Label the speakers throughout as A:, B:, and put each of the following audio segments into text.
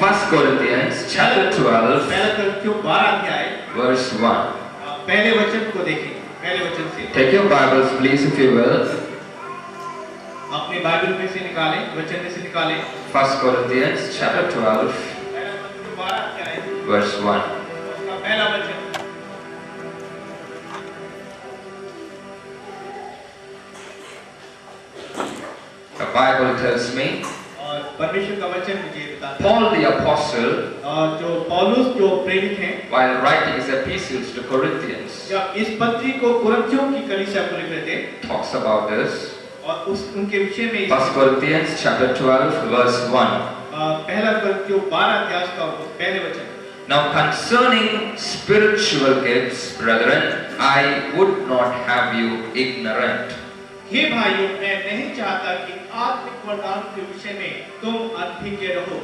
A: 1 Corinthians chapter 12
B: पहला कुरिन्थियों 12 अध्याय
A: verse 1.
B: पहले वचन को देखें, पहले वचन से।
A: Take your Bibles please if you will.
B: अपने बाइबल में से निकालें, वचन में से निकालें।
A: 1 Corinthians chapter 12
B: पहला कुरिन्थियों 12 अध्याय
A: verse 1.
B: उसका पहला वचन।
A: The Bible tells me
B: और परमेश्वर का वचन मुझे बताता है।
A: Paul the apostle,
B: जो पौलुस जो प्रेरित हैं,
A: while writing his epistles to Corinthians,
B: जब इस पत्री को कुरिन्थियों की कलीसिया को लिख रहे थे,
A: talks about this.
B: और उनके विषय में
A: 1 Corinthians chapter 12 verse 1.
B: पहला कुरिन्थियों 12 अध्याय का पहले वचन।
A: Now concerning spiritual gifts, brethren, I would not have you ignorant.
B: हे भाइयों, मैं नहीं चाहता कि आत्मिक वरदान के विषय में तुम अनभिज्ञ रहो।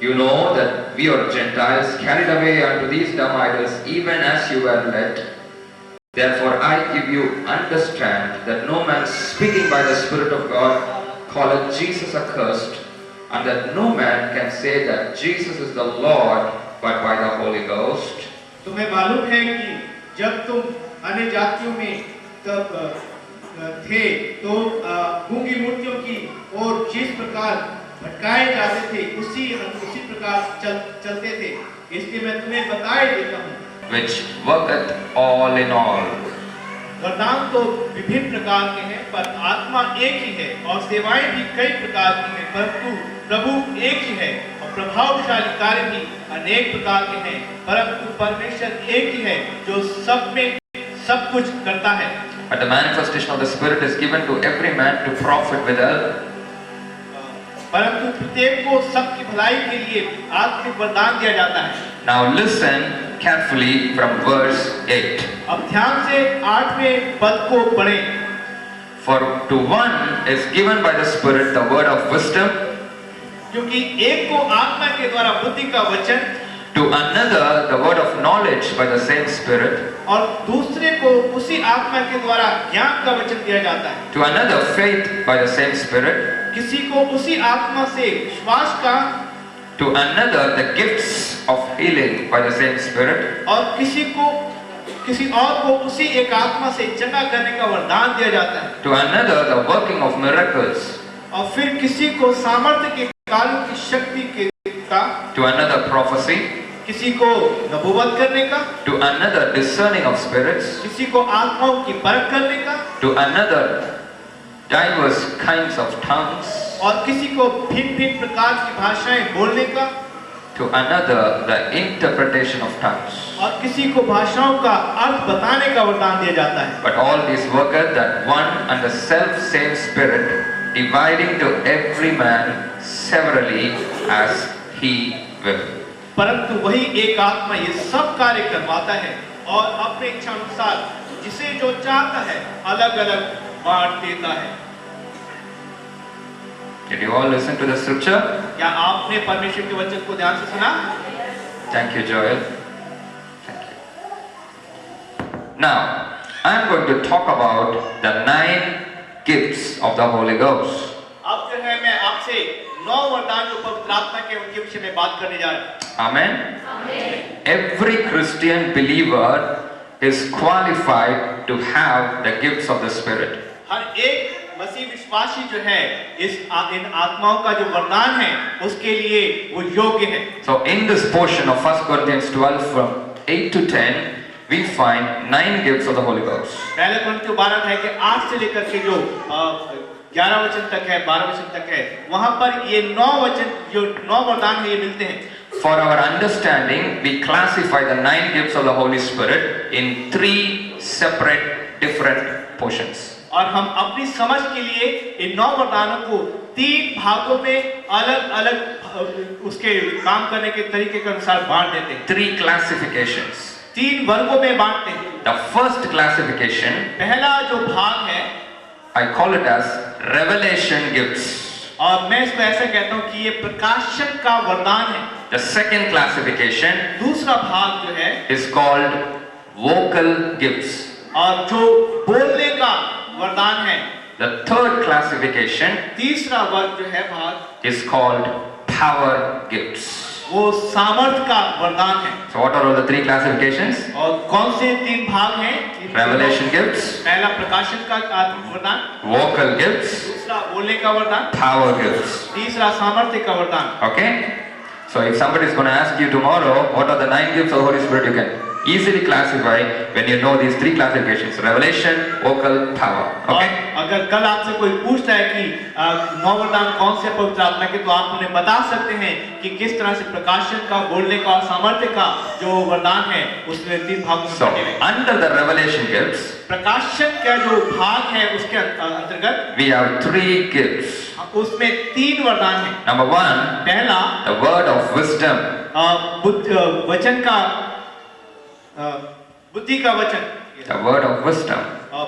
A: You know that we are Gentiles carried away unto these dumb idols, even as you were led. Therefore I give you understand that no man speaking by the Spirit of God calleth Jesus accursed, and that no man can say that Jesus is the Lord but by the Holy Ghost.
B: तुम्हें मालूम है कि जब तुम अन्य जातियों में तब थे तो गूंगी मूर्तियों की और जिस प्रकार भटकाए जाते थे उसी प्रकार चलते थे। इसलिए मैं तुम्हें बताए देता हूँ।
A: Which worketh all in all.
B: वरदान तो विभिन्न प्रकार के हैं, पर आत्मा एक ही है, और सेवाएं भी कई प्रकार की हैं, परंतु प्रभु एक ही है, और प्रभावशाली कार्य भी अनेक प्रकार के हैं, परंतु परमेश्वर एक ही है जो सब में सब कुछ करता है।
A: But the manifestation of the Spirit is given to every man to profit withal.
B: परंतु प्रत्येक को सबकी भलाई के लिए आत्मिक वरदान दिया जाता है।
A: Now listen carefully from verse 8.
B: अब ध्यान से 8वें पद को पढ़ें।
A: For to one is given by the Spirit the word of wisdom,
B: क्योंकि एक को आत्मा के द्वारा बुद्धि का वचन,
A: to another the word of knowledge by the same Spirit,
B: और दूसरे को उसी आत्मा के द्वारा ज्ञान का वचन दिया जाता है।
A: to another faith by the same Spirit,
B: किसी को उसी आत्मा से विश्वास का,
A: to another the gifts of healing by the same Spirit,
B: और किसी और को उसी एक आत्मा से चंगा करने का वरदान दिया जाता है।
A: to another the working of miracles,
B: और फिर किसी को सामर्थ्य के कार्यों की शक्ति का,
A: to another prophecy,
B: किसी को नबूवत करने का,
A: to another discerning of spirits,
B: किसी को आत्माओं की परख करने का,
A: to another diverse kinds of tongues,
B: और किसी को भिन्न-भिन्न प्रकार की भाषाएं बोलने का,
A: to another the interpretation of tongues.
B: और किसी को भाषाओं का अर्थ बताने का वरदान दिया जाता है।
A: But all these worketh that one and the self same Spirit, dividing to every man severally as he will.
B: परंतु वही एक आत्मा ये सब कार्य करवाता है और अपने इच्छा अनुसार जिसे जो चाहता है अलग-अलग बांट देता है।
A: Did you all listen to the scripture?
B: क्या आपने परमेश्वर के वचन को ध्यान से सुना?
A: Thank you, Joel. Thank you. Now, I am going to talk about the 9 gifts of the Holy Ghost.
B: अब जो है मैं आपसे 9 वरदान जो पवित्र आत्मा के उनके विषय में बात करने जा रहा हूँ।
A: Amen. Every Christian believer is qualified to have the gifts of the Spirit.
B: हर एक मसीह विश्वासी जो है इन आत्माओं का जो वरदान है उसके लिए वो योग्य है।
A: So in this portion of 1 Corinthians 12 from 8 to 10, we find 9 gifts of the Holy Ghost.
B: पहले कुरिन्थियों 12 अध्याय के 8 से लेकर के जो 11 वचन तक है, 12 वचन तक है, वहां पर ये 9 वचन जो 9 वरदान है ये मिलते हैं।
A: For our understanding, we classify the 9 gifts of the Holy Spirit in 3 separate different portions.
B: और हम अपनी समझ के लिए इन 9 वरदानों को 3 भागों में अलग-अलग उसके काम करने के तरीके के अनुसार बांट देते हैं।
A: 3 classifications.
B: 3 वर्गों में बांटते हैं।
A: The first classification,
B: पहला जो भाग है,
A: I call it as revelation gifts.
B: और मैं इसको ऐसा कहता हूँ कि ये प्रकाशन का वरदान है।
A: The second classification
B: दूसरा भाग जो है
A: is called vocal gifts.
B: और जो बोलने का वरदान है।
A: The third classification
B: तीसरा वर्ग जो है भाग
A: is called power gifts.
B: वो सामर्थ का वरदान है।
A: So what are all the three classifications?
B: और कौन से 3 भाग हैं?
A: Revelation gifts,
B: पहला प्रकाशन का वरदान,
A: vocal gifts,
B: दूसरा बोलने का वरदान,
A: power gifts.
B: तीसरा सामर्थ्य का वरदान।
A: Okay? So if somebody is going to ask you tomorrow, what are the 9 gifts of the Holy Spirit, you can easily classify when you know these 3 classifications: revelation, vocal, power. Okay?
B: और अगर कल आपसे कोई पूछता है कि 9 वरदान कौन से पवित्र आत्मा के, तो आप उन्हें बता सकते हैं कि किस तरह से प्रकाशन का, बोलने का और सामर्थ्य का जो वरदान है उसमें 3 भागों में
A: So
B: बटे हुए।
A: under the revelation gifts,
B: प्रकाशन का जो भाग है उसके अंतर्गत
A: we have 3 gifts.
B: उसमें 3 वरदान हैं।
A: Number 1,
B: पहला
A: the word of wisdom.
B: वचन का, बुद्धि का वचन,
A: The word of wisdom.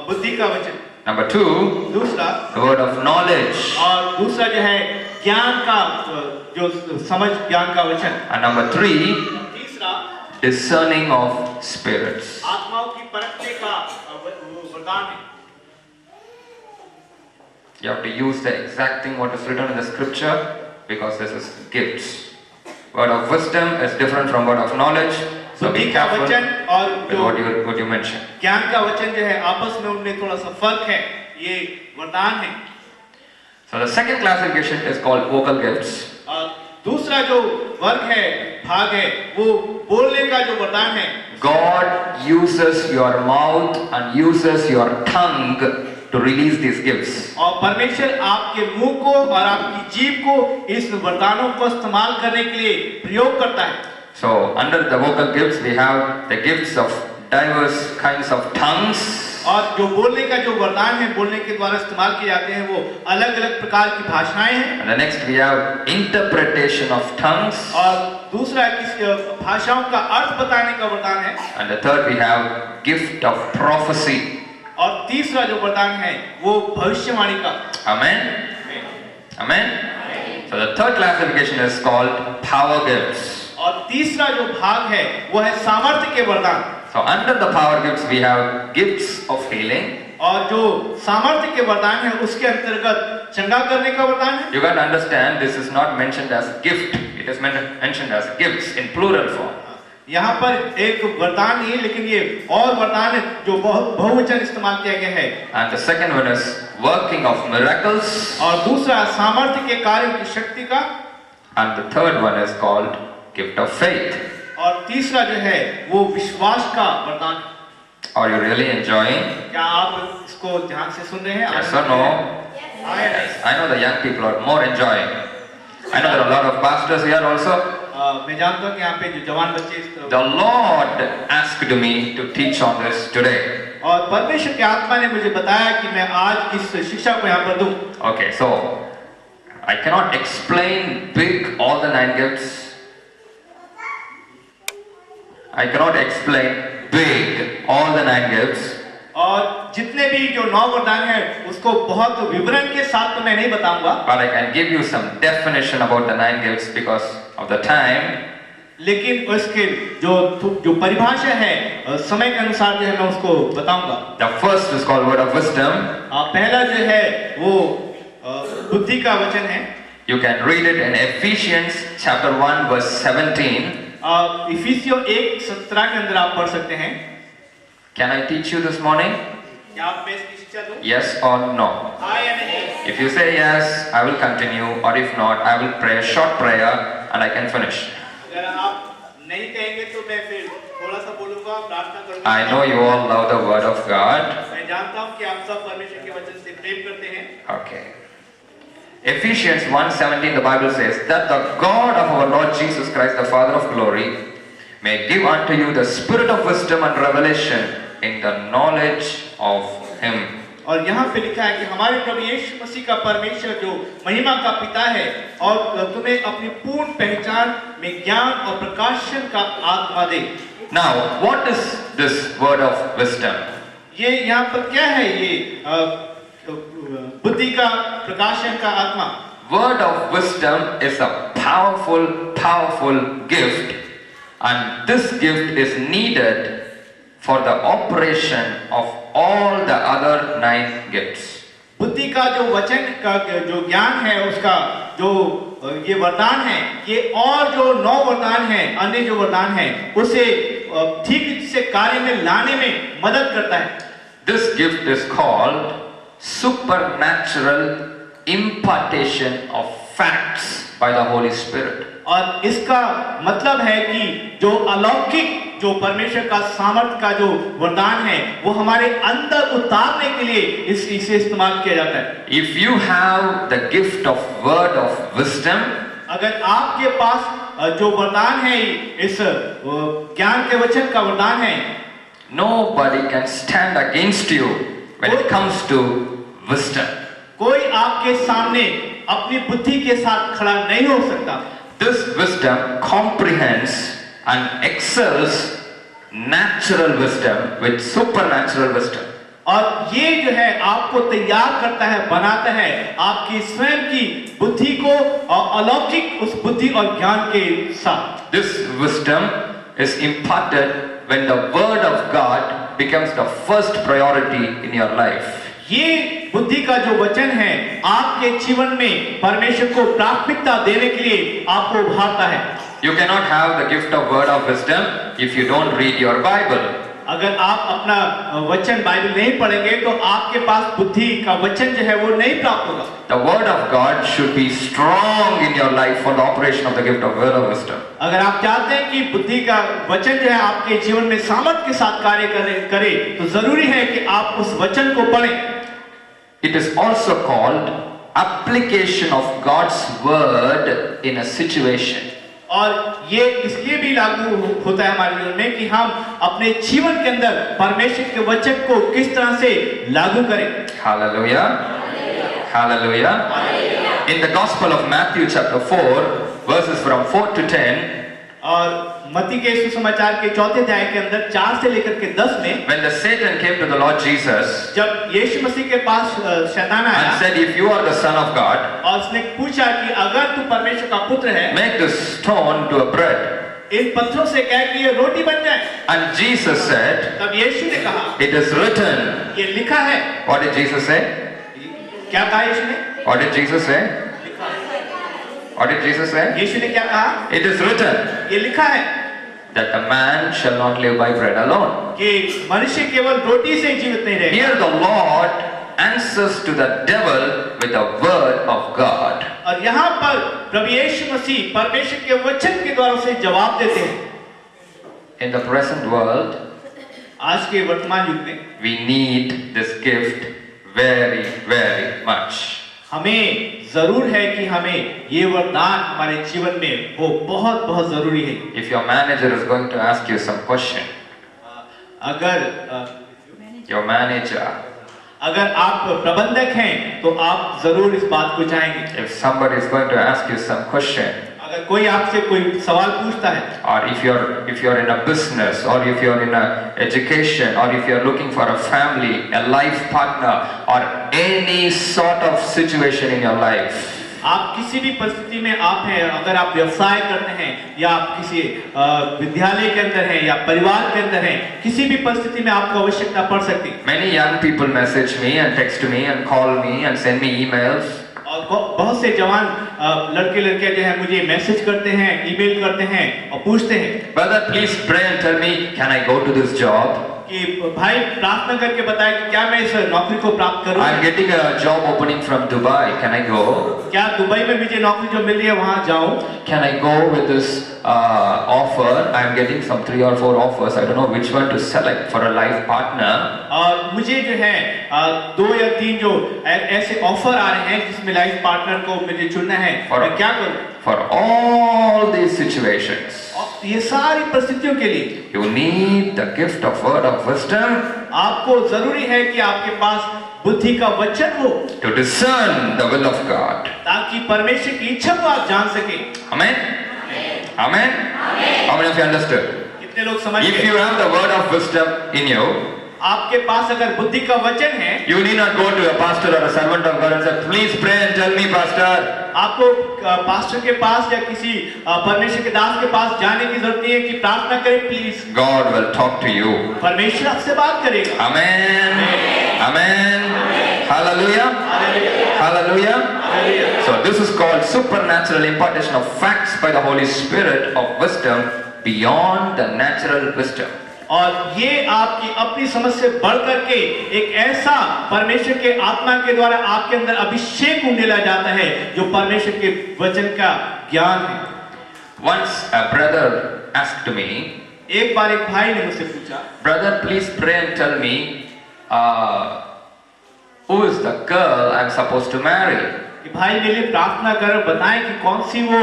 B: बुद्धि का वचन।
A: Number 2,
B: दूसरा,
A: the word of knowledge.
B: और दूसरा जो है ज्ञान का, जो समझ, ज्ञान का वचन।
A: And number 3,
B: तीसरा,
A: discerning of spirits.
B: आत्माओं की परखने का वरदान है।
A: You have to use the exact thing what is written in the scripture, because this is gifts. Word of wisdom is different from word of knowledge. So
B: बुद्धि
A: be
B: का
A: careful
B: वचन और
A: with
B: जो
A: what you mention.
B: ज्ञान का वचन जो है आपस में उनमें थोड़ा सा फर्क है, ये वरदान है।
A: So the second classification is called vocal gifts.
B: और दूसरा जो वर्ग है, भाग है, वो बोलने का जो वरदान है।
A: God uses your mouth and uses your tongue to release these gifts.
B: और परमेश्वर आपके मुंह को और आपकी जीभ को इस वरदानों को इस्तेमाल करने के लिए प्रयोग करता है।
A: So under the vocal gifts we have the gifts of diverse kinds of tongues.
B: और जो बोलने का जो वरदान है, बोलने के द्वारा इस्तेमाल किए जाते हैं, वो अलग-अलग प्रकार की भाषाएं हैं।
A: And the next we have interpretation of tongues.
B: और दूसरा किसी भाषाओं का अर्थ बताने का वरदान है।
A: And the third we have gift of prophecy.
B: और तीसरा जो वरदान है वो भविष्यवाणी का।
A: Amen. Amen. So the third classification is called power gifts.
B: और तीसरा जो भाग है वो है सामर्थ्य के वरदान।
A: So under the power gifts we have gifts of healing.
B: और जो सामर्थ्य के वरदान है उसके अंतर्गत चंगा करने का वरदान है।
A: You got to understand this is not mentioned as gift. It is mentioned as gifts in plural form.
B: यहाँ पर एक वरदान नहीं है, लेकिन ये और वरदान है जो बहुवचन इस्तेमाल किया गया है।
A: And the second one is working of miracles.
B: और दूसरा सामर्थ्य के कार्यों की शक्ति का।
A: And the third one is called gift of faith.
B: और तीसरा जो है वो विश्वास का वरदान।
A: Are you really enjoying?
B: क्या आप इसको ध्यान से सुन रहे हैं?
A: Yes or no? Yes. I know the young people are more enjoying. I know there are a lot of pastors here also.
B: मैं जानता हूँ कि यहाँ पे जो जवान बच्चे इस
A: The Lord asked me to teach on this today.
B: और परमेश्वर की आत्मा ने मुझे बताया कि मैं आज इस शिक्षा को यहाँ पर दूं।
A: Okay, so I cannot explain big all the 9 gifts. I cannot explain big all the 9 gifts.
B: और जितने भी जो 9 वरदान है उसको बहुत विवरण के साथ तो मैं नहीं बताऊंगा।
A: But I can give you some definition about the 9 gifts because of the time.
B: लेकिन उसके जो परिभाषा है समय के अनुसार जो है मैं उसको बताऊंगा।
A: The first is called word of wisdom.
B: पहला जो है वो बुद्धि का वचन है।
A: You can read it in Ephesians chapter 1 verse 17.
B: इफिसियों 1:17 के अंदर आप पढ़ सकते हैं।
A: Can I teach you this morning?
B: क्या आप मैं इसकी शिक्षा दूं?
A: Yes or no?
B: हाँ या नहीं?
A: If you say yes, I will continue, or if not, I will pray a short prayer and I can finish.
B: अगर आप नहीं कहेंगे तो मैं फिर थोड़ा सा बोलूंगा, प्रार्थना करूंगा।
A: I know you all love the word of God.
B: मैं जानता हूँ कि आप सब परमेश्वर के वचन से प्रेम करते हैं।
A: Okay. Ephesians 1:17, the Bible says that the God of our Lord Jesus Christ, the Father of glory, may give unto you the spirit of wisdom and revelation in the knowledge of Him.
B: और यहाँ पे लिखा है कि हमारे प्रभु यीशु मसीह का परमेश्वर जो महिमा का पिता है और तुम्हें अपनी पूर्ण पहचान में ज्ञान और प्रकाशन का आत्मा दे।
A: Now, what is this word of wisdom?
B: ये यहाँ पर क्या है? ये बुद्धि का प्रकाशन का आत्मा।
A: Word of wisdom is a powerful gift, and this gift is needed for the operation of all the other 9 gifts.
B: बुद्धि का जो वचन का जो ज्ञान है उसका जो ये वरदान है, ये और जो 9 वरदान हैं, अन्य जो वरदान हैं, उसे ठीक से कार्य में लाने में मदद करता है।
A: This gift is called supernatural impartation of facts by the Holy Spirit.
B: और इसका मतलब है कि जो अलौकिक, जो परमेश्वर का सामर्थ का जो वरदान है, वो हमारे अंदर उतारने के लिए इसे इस्तेमाल किया जाता है।
A: If you have the gift of word of wisdom,
B: अगर आपके पास जो वरदान है, इस ज्ञान के वचन का वरदान है,
A: nobody can stand against you when it comes to wisdom.
B: कोई आपके सामने अपनी बुद्धि के साथ खड़ा नहीं हो सकता।
A: This wisdom comprehends and excels natural wisdom with supernatural wisdom.
B: और ये जो है आपको तैयार करता है, बनाता है आपकी स्वयं की बुद्धि को और अलौकिक उस बुद्धि और ज्ञान के साथ।
A: This wisdom is imparted when the word of God becomes the first priority in your life.
B: ये बुद्धि का जो वचन है आपके जीवन में परमेश्वर को प्राथमिकता देने के लिए आपको उभारता है।
A: You cannot have the gift of word of wisdom if you don't read your Bible.
B: अगर आप अपना वचन बाइबल नहीं पढ़ेंगे तो आपके पास बुद्धि का वचन जो है वो नहीं प्राप्त होगा।
A: The word of God should be strong in your life for the operation of the gift of word of wisdom.
B: अगर आप चाहते हैं कि बुद्धि का वचन जो है आपके जीवन में सामर्थ के साथ कार्य करे तो जरूरी है कि आप उस वचन को पढ़ें।
A: It is also called application of God's word in a situation.
B: और ये इसलिए भी लागू होता है हमारे जीवन में कि हम अपने जीवन के अंदर परमेश्वर के वचन को किस तरह से लागू करें।
A: Hallelujah. Hallelujah. In the Gospel of Matthew chapter 4 verses from 4 to 10,
B: और मत्ती के सुसमाचार के 4 अध्याय के अंदर 4 से लेकर के 10 में
A: when the Satan came to the Lord Jesus
B: जब यीशु मसीह के पास शैतान आया
A: and said, if you are the Son of God,
B: और उसने पूछा कि अगर तू परमेश्वर का पुत्र है,
A: make this stone to a bread.
B: इन पत्थरों से कह कि ये रोटी बन जाए।
A: And Jesus said,
B: तब यीशु ने कहा,
A: it is written.
B: ये लिखा है।
A: What did Jesus say?
B: क्या कहा यीशु ने?
A: What did Jesus say? What did Jesus say?
B: यीशु ने क्या कहा?
A: It is written
B: ये लिखा है
A: that a man shall not live by bread alone.
B: कि मनुष्य केवल रोटी से ही जीवित नहीं रहेगा।
A: Here the Lord answers to the devil with the word of God.
B: और यहाँ पर प्रभु यीशु मसीह परमेश्वर के वचन के द्वारा उसे जवाब देते हैं।
A: In the present world,
B: आज के वर्तमान युग में
A: we need this gift very, very much.
B: हमें जरूर है कि हमें ये वरदान हमारे जीवन में वो बहुत बहुत जरूरी है।
A: If your manager is going to ask you some question, your manager,
B: अगर आप प्रबंधक हैं तो आप जरूर इस बात को चाहेंगे।
A: if somebody is going to ask you some question,
B: अगर कोई आपसे कोई सवाल पूछता है,
A: or if you're in a business, or if you're in a education, or if you're looking for a family, a life partner, or any sort of situation in your life,
B: आप किसी भी परिस्थिति में आप हैं, अगर आप व्यवसाय करते हैं या आप किसी विद्यालय के अंदर हैं या परिवार के अंदर हैं, किसी भी परिस्थिति में आपको आवश्यकता पड़ सकती है।
A: many young people message me and text me and call me and send me emails.
B: और बहुत से जवान लड़के लड़कियां जो है मुझे मैसेज करते हैं, ईमेल करते हैं और पूछते हैं,
A: Brother, please pray and tell me, can I go to this job?
B: कि भाई प्रार्थना करके बताएं कि क्या मैं इस नौकरी को प्राप्त करूं?
A: I'm getting a job opening from Dubai. Can I go?
B: क्या दुबई में मुझे नौकरी जो मिल रही है वहां जाऊं?
A: Can I go with this offer? I'm getting some 3 or 4 offers. I don't know which one to select for a life partner.
B: और मुझे जो है 2 या 3 जो ऐसे ऑफर आ रहे हैं जिसमें लाइफ पार्टनर को मुझे चुनना है, मैं क्या करूं?
A: For all these situations,
B: ये सारी परिस्थितियों के लिए
A: you need the gift of word of wisdom
B: आपको जरूरी है कि आपके पास बुद्धि का वचन हो
A: to discern the will of God.
B: ताकि परमेश्वर की इच्छा को आप जान सके।
A: Amen? Amen? How many of you understood?
B: कितने लोग समझ
A: If
B: गए?
A: you have the word of wisdom in you,
B: आपके पास अगर बुद्धि का वचन है,
A: you need not go to a pastor or a servant of God and say, please pray and tell me, pastor.
B: आपको पास्टर के पास या किसी परमेश्वर के दास के पास जाने की जरूरत नहीं है कि प्रार्थना करें please.
A: God will talk to you.
B: परमेश्वर आपसे बात करेगा।
A: Amen. Amen. Hallelujah. Hallelujah. So this is called supernatural impartation of facts by the Holy Spirit of wisdom beyond the natural wisdom.
B: और ये आपकी अपनी समझ से बढ़ करके एक ऐसा परमेश्वर के आत्मा के द्वारा आपके अंदर अभिषेक उंडेला जाता है जो परमेश्वर के वचन का ज्ञान है।
A: Once a brother asked me,
B: एक बार एक भाई ने मुझसे पूछा,
A: brother, please pray and tell me who is the girl I'm supposed to marry.
B: कि भाई मेरे लिए प्रार्थना कर बताएं कि कौन सी वो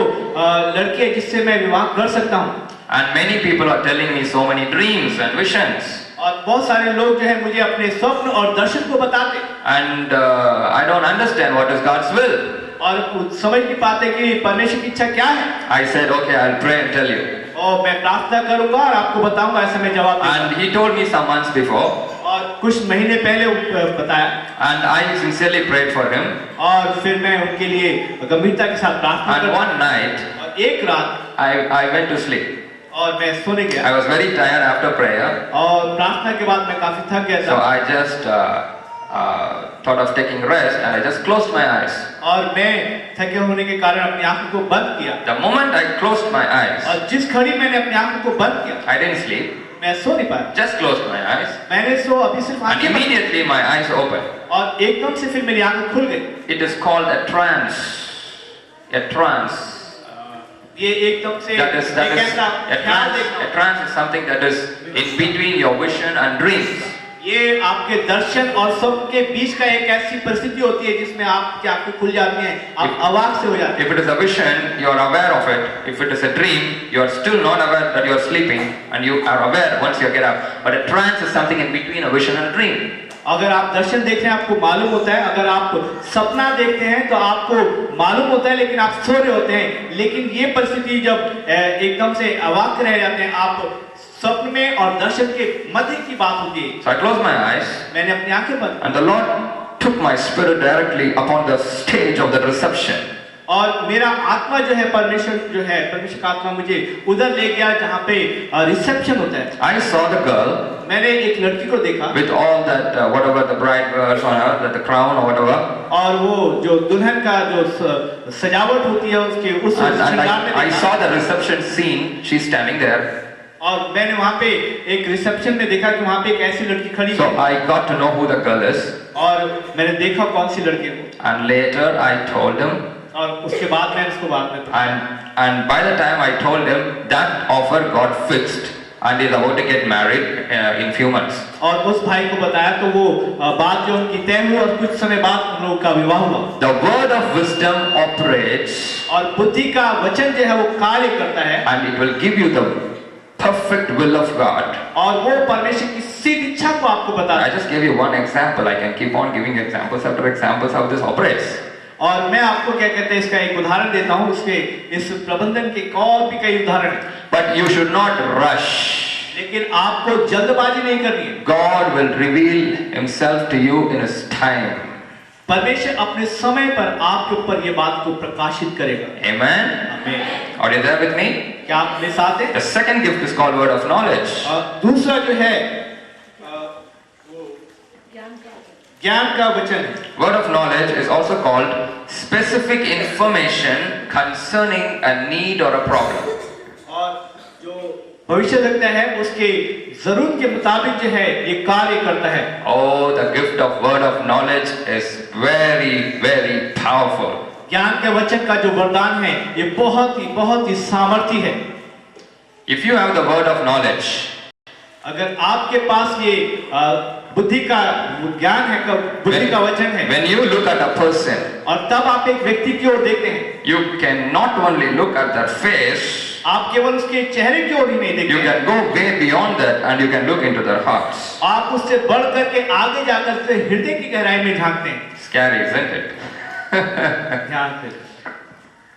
B: लड़की है जिससे मैं विवाह कर सकता हूँ।
A: And many people are telling me so many dreams and visions.
B: और बहुत सारे लोग जो है मुझे अपने स्वप्न और दर्शन को बताते हैं।
A: And I don't understand what is God's will.
B: और समझ नहीं पाते कि परमेश्वर की इच्छा क्या है।
A: I said, okay, I'll pray and tell you.
B: और मैं प्रार्थना करूंगा और आपको बताऊंगा, ऐसा मैं जवाब दूंगा।
A: And he told me some months before.
B: और कुछ महीने पहले बताया।
A: And I sincerely prayed for him.
B: और फिर मैं उनके लिए गंभीरता के साथ प्रार्थना
A: And
B: करता।
A: one night,
B: और एक रात
A: I went to sleep.
B: और मैं सोने गया।
A: I was very tired after prayer.
B: और प्रार्थना के बाद मैं काफी थक गया
A: So
B: था।
A: I just thought of taking rest and I just closed my eyes.
B: और मैं थके होने के कारण अपनी आंखों को बंद किया।
A: The moment I closed my eyes,
B: और जिस घड़ी मैंने अपनी आंखों को बंद किया,
A: I didn't sleep.
B: मैं सो नहीं पाया।
A: Just closed my eyes.
B: मैंने अभी सिर्फ
A: And
B: आंखें बंद की।
A: immediately my eyes opened.
B: और एकदम से फिर मेरी आंखें खुल गई।
A: It is called a trance. A trance.
B: ये एकदम से
A: That is
B: एक ऐसा ख्याल
A: a
B: देखना।
A: trance is something that is in between your vision and dreams.
B: ये आपके दर्शन और स्वप्न के बीच का एक ऐसी परिस्थिति होती है जिसमें आपकी आंखें खुल जाती हैं, आप अवाक से हो जाते हैं।
A: If it is a vision, you are aware of it. If it is a dream, you are still not aware that you are sleeping, and you are aware once you get up. But a trance is something in between a vision and a dream.
B: अगर आप दर्शन देखते हैं आपको मालूम होता है, अगर आप सपना देखते हैं तो आपको मालूम होता है, लेकिन आप सो रहे होते हैं। लेकिन ये परिस्थिति जब एकदम से अवाक रह जाते हैं, आप स्वप्न में और दर्शन के मध्य की बात होती है।
A: So I closed my eyes,
B: मैंने अपनी आंखें बंद
A: and the Lord took my spirit directly upon the stage of the reception.
B: और मेरा आत्मा जो है परमेश्वर का आत्मा मुझे उधर ले गया जहाँ पे रिसेप्शन होता है।
A: I saw the girl
B: मैंने एक लड़की को देखा
A: with all that whatever the bride wears on her, the crown or whatever.
B: और वो जो दुल्हन का जो सजावट होती है उसके उस श्रृंगार में
A: I
B: देखा।
A: saw the reception scene. She's standing there.
B: और मैंने वहाँ पे एक रिसेप्शन में देखा कि वहाँ पे एक ऐसी लड़की खड़ी
A: So
B: है।
A: I got to know who the girl is.
B: और मैंने देखा कौन सी लड़की है वो।
A: And later I told him.
B: और उसके बाद मैंने उसको बात में
A: And by the time I told him, that offer got fixed and he's about to get married in few months.
B: और उस भाई को बताया तो वो बात जो उनकी तय हुई और कुछ समय बाद उन लोगों का विवाह हुआ।
A: The word of wisdom operates.
B: और बुद्धि का वचन जो है वो कार्य करता है।
A: And it will give you the perfect will of God.
B: और वो परमेश्वर की सिद्ध इच्छा को आपको बताता
A: I
B: है।
A: just gave you one example. I can keep on giving examples after examples how this operates.
B: और मैं आपको क्या कहते हैं इसका एक उदाहरण देता हूँ। इसके इस प्रबंधन के और भी कई उदाहरण हैं।
A: But you should not rush.
B: लेकिन आपको जल्दबाजी नहीं करनी है।
A: God will reveal Himself to you in His time.
B: परमेश्वर अपने समय पर आपके ऊपर ये बात को प्रकाशित करेगा।
A: Amen.
B: आमीन।
A: Are you there with me?
B: क्या आप मेरे साथ हैं?
A: The second gift is called word of knowledge.
B: दूसरा जो है ज्ञान का वचन है।
A: Word of knowledge is also called specific information concerning a need or a problem.
B: और जो भविष्य रखता है उसके जरूरत के मुताबिक जो है ये कार्य करता है।
A: Oh, the gift of word of knowledge is very, very powerful.
B: ज्ञान के वचन का जो वरदान है ये बहुत ही सामर्थी है।
A: If you have the word of knowledge,
B: अगर आपके पास ये बुद्धि का ज्ञान है, बुद्धि का वचन है,
A: when you look at a person,
B: और तब आप एक व्यक्ति की ओर देखते हैं,
A: you can not only look at their face,
B: आप केवल उसके चेहरे की ओर ही नहीं देखते
A: you can go way beyond that and you can look into their hearts.
B: आप उससे बढ़ करके आगे जाकर उसके हृदय की गहराई में झांकते हैं।
A: Scary, isn't it?
B: ध्यान से।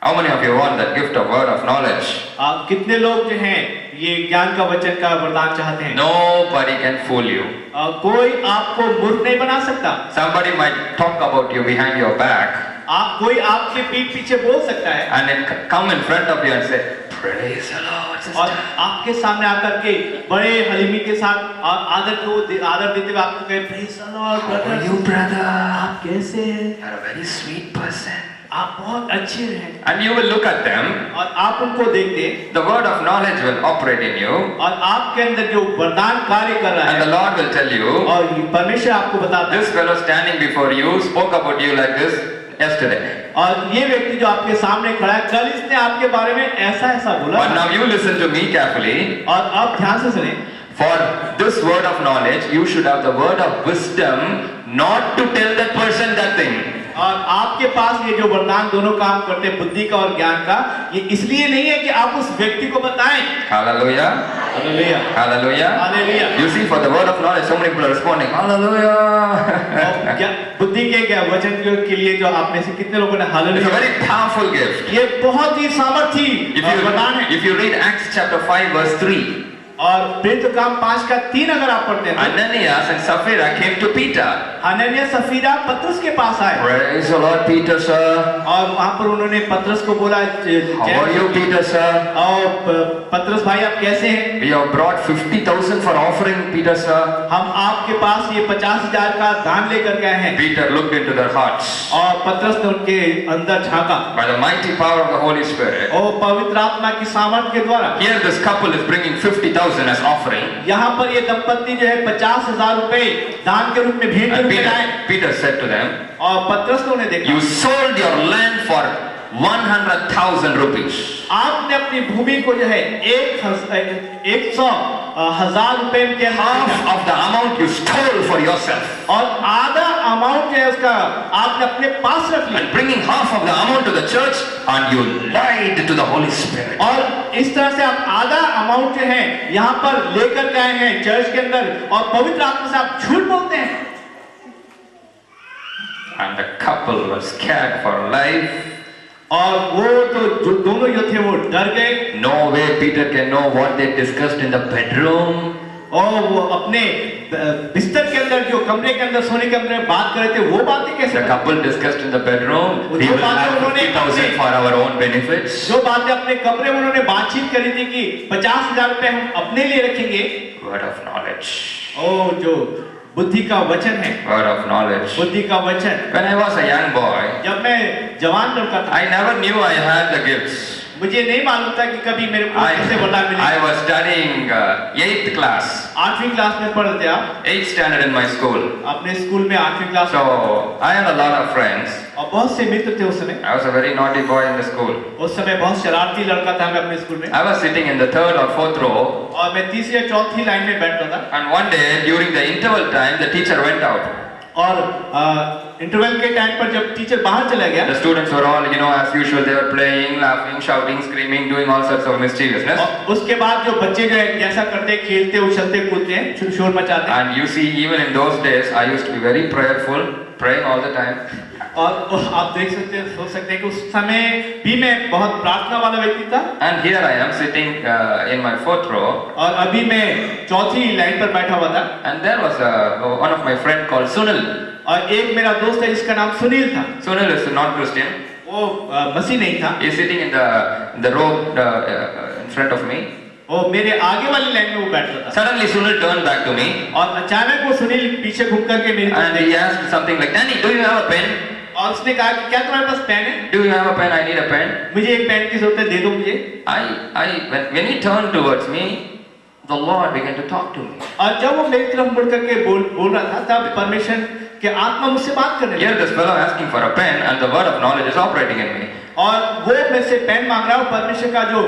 A: How many of you want that gift of word of knowledge?
B: आप कितने लोग जो हैं ये ज्ञान का वचन का वरदान चाहते हैं?
A: Nobody can fool you.
B: कोई आपको मूर्ख नहीं बना सकता।
A: Somebody might talk about you behind your back
B: कोई आपके पीठ पीछे बोल सकता है
A: and then come in front of you and say, Praise the Lord, sister.
B: और आपके सामने आकर के बड़े हलीमी के साथ आदर देते हुए आपको कहे, Praise the Lord,
A: How are
B: brother.
A: you, brother?
B: आप कैसे हैं?
A: You're a very sweet person.
B: आप बहुत अच्छे हैं,
A: and you will look at them,
B: और आप उनको देखते,
A: the word of knowledge will operate in you,
B: और आपके अंदर जो वरदान कार्य कर रहा
A: and the
B: है,
A: Lord will tell you,
B: और परमेश्वर आपको बताता है,
A: this fellow standing before you spoke about you like this yesterday.
B: और ये व्यक्ति जो आपके सामने खड़ा है, कल इसने आपके बारे में ऐसा ऐसा बोला
A: But
B: था।
A: now you listen to me carefully.
B: और अब ध्यान से सुने,
A: For this word of knowledge, you should have the word of wisdom, not to tell that person that thing.
B: और आपके पास ये जो वरदान दोनों काम करते हैं, बुद्धि का और ज्ञान का, ये इसलिए नहीं है कि आप उस व्यक्ति को बताएं।
A: Hallelujah.
B: Hallelujah,
A: Hallelujah.
B: Hallelujah.
A: You see, for the word of knowledge, so many people are responding. Hallelujah.
B: और क्या बुद्धि के वचन के लिए जो आप में से कितने लोगों ने
A: It's a
B: hallelujah,
A: very powerful gift.
B: ये बहुत ही सामर्थी वरदान है।
A: If you read Acts chapter 5 verse 3,
B: और प्रेरित काम 5:3 अगर आप पढ़ते हैं,
A: Ananias and Sapphira came to Peter.
B: हनन्याह सफीरा पतरस के पास आए,
A: Praise the Lord, Peter, sir.
B: और वहां पर उन्होंने पतरस को बोला,
A: How are you, Peter, sir?
B: और पतरस भाई आप कैसे हैं?
A: We have brought 50,000 for offering, Peter, sir.
B: हम आपके पास ये 50,000 का दान लेकर के आए हैं।
A: Peter looked into their hearts
B: और पतरस ने उनके अंदर झांका,
A: by the mighty power of the Holy Spirit.
B: और पवित्र आत्मा की सामर्थ के द्वारा
A: Here this couple is bringing 50,000 as offering.
B: यहाँ पर ये दंपत्ति जो है 50,000 रुपए दान के रूप में भेंट के
A: And
B: रूप में लाए।
A: Peter said to them,
B: और पतरस ने उन्हें देखा,
A: you sold your land for 100,000 rupees.
B: आपने अपनी भूमि को जो है 100,000 रुपए के
A: Half of the amount you stole for yourself.
B: और आधा अमाउंट जो है उसका आपने अपने पास रख लिया,
A: And bringing half of the amount to the church, and you lied to the Holy Spirit.
B: और इस तरह से आप आधा अमाउंट जो है यहाँ पर लेकर के आए हैं चर्च के अंदर, और पवित्र आत्मा से आप झूठ बोलते हैं।
A: And the couple was scared for life.
B: और वो तो जो दोनों जो थे वो डर गए।
A: No way Peter can know what they discussed in the bedroom.
B: और वो अपने बिस्तर के अंदर, जो कमरे के अंदर सोने के कमरे में बात कर रहे थे, वो बातें कैसे?
A: The couple discussed in the bedroom.
B: वो
A: We
B: जो
A: will
B: बातें
A: have
B: उन्होंने
A: 50,000 for our own benefits.
B: जो बातें अपने कमरे में उन्होंने बातचीत करी थी कि 50,000 रुपए हम अपने लिए रखेंगे।
A: Word of knowledge.
B: ओ जो बुद्धि का वचन है,
A: Word of knowledge.
B: बुद्धि का वचन।
A: When I was a young boy,
B: जब मैं जवान लड़का था,
A: I never knew I had the gifts.
B: मुझे नहीं मालूम था कि कभी मेरे को कैसे वरदान
A: I
B: मिलेगा।
A: was studying 8th class,
B: 8वीं क्लास में पढ़ रहे थे आप,
A: 8th standard in my school.
B: अपने स्कूल में 8वीं क्लास में,
A: So I had a lot of friends.
B: और बहुत से मित्र थे उस समय।
A: I was a very naughty boy in the school.
B: उस समय बहुत शरारती लड़का था मैं अपने स्कूल में,
A: I was sitting in the 3rd or 4th row,
B: और मैं तीसरी या चौथी लाइन में बैठता था।
A: and one day during the interval time, the teacher went out.
B: और इंटरवल के टाइम पर जब टीचर बाहर चला गया,
A: The students were all, as usual, they were playing, laughing, shouting, screaming, doing all sorts of mischievousness.
B: और उसके बाद जो बच्चे जो है जैसा करते हैं, खेलते उछलते कूदते हैं, शोर मचाते हैं।
A: And you see, even in those days, I used to be very prayerful, praying all the time.
B: और आप देख सकते हैं, सोच सकते हैं कि उस समय भी मैं बहुत प्रार्थना वाला व्यक्ति था।
A: And here I am sitting in my 4th row.
B: और अभी मैं चौथी लाइन पर बैठा हुआ था,
A: And there was one of my friend called Sunil.
B: और एक मेरा दोस्त है जिसका नाम सुनील था।
A: Sunil is not Christian.
B: वो मसीह नहीं था।
A: He's sitting in the row in front of me.
B: वो मेरे आगे वाली लाइन में वो बैठता था।
A: Suddenly Sunil turned back to me
B: और अचानक वो सुनील पीछे घूम करके मेरी तरफ
A: and he asked something like, Danny, do you have a pen?
B: और उसने कहा कि क्या तुम्हारे पास पेन है?
A: Do you have a pen? I need a pen.
B: मुझे एक पेन की जरूरत है, दे दो मुझे।
A: When he turned towards me, the Lord began to talk to me.
B: और जब वो मेरी तरफ मुड़ करके बोल रहा था, तब परमेश्वर के आत्मा मुझसे बात करने
A: Here
B: लगा।
A: this fellow asking for a pen and the word of knowledge is operating in me.
B: और वो मेरे से पेन मांग रहा है, और परमेश्वर का जो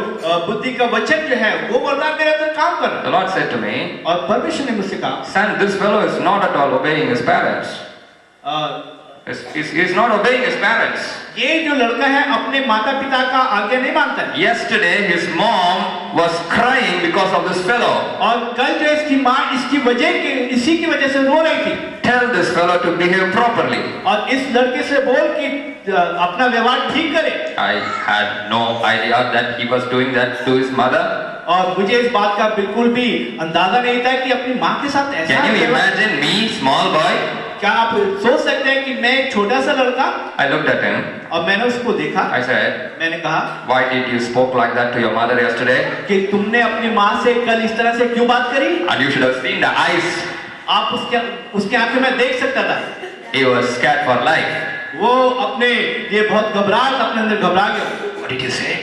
B: बुद्धि का वचन जो है वो वरदान मेरे अंदर काम कर रहा
A: The Lord said to me,
B: है। और परमेश्वर ने मुझसे कहा,
A: son, this fellow is not at all obeying his parents. He's not obeying his parents.
B: ये जो लड़का है अपने माता पिता का आज्ञा नहीं मानता है।
A: Yesterday his mom was crying because of this fellow.
B: और कल जो इसकी माँ इसी की वजह से रो रही थी।
A: Tell this fellow to behave properly.
B: और इस लड़के से बोल कि अपना व्यवहार ठीक करे।
A: I had no idea that he was doing that to his mother.
B: और मुझे इस बात का बिल्कुल भी अंदाजा नहीं था कि अपनी माँ के साथ ऐसा
A: Can you imagine me, small boy?
B: क्या आप सोच सकते हैं कि मैं एक छोटा सा लड़का,
A: I looked at him.
B: और मैंने उसको देखा,
A: I said,
B: मैंने कहा,
A: why did you spoke like that to your mother yesterday?
B: कि तुमने अपनी माँ से कल इस तरह से क्यों बात करी?
A: And you should have seen the eyes.
B: आप उसके आंखों में देख सकता था।
A: He was scared for life.
B: वो अपने ये बहुत घबराहट अपने अंदर घबरा गया।
A: What did you say?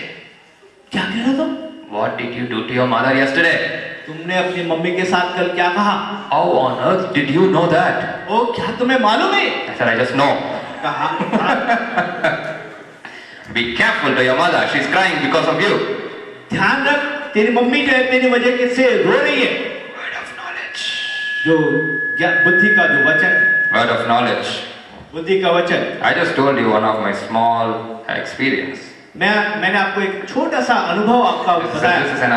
B: क्या कह रहे तुम?
A: What did you do to your mother yesterday?
B: तुमने अपनी मम्मी के साथ कल क्या कहा?
A: How on earth did you know that?
B: ओ क्या तुम्हें मालूम है?
A: I said, I just know.
B: कहा
A: Be careful to your mother. She's crying because of you.
B: ध्यान रख, तेरी मम्मी जो है तेरी वजह के से रो रही है।
A: Word of knowledge.
B: जो बुद्धि का जो वचन,
A: Word of knowledge.
B: बुद्धि का वचन।
A: I just told you one of my small experience.
B: मैंने आपको एक छोटा सा अनुभव आपका
A: This
B: बताया।
A: is an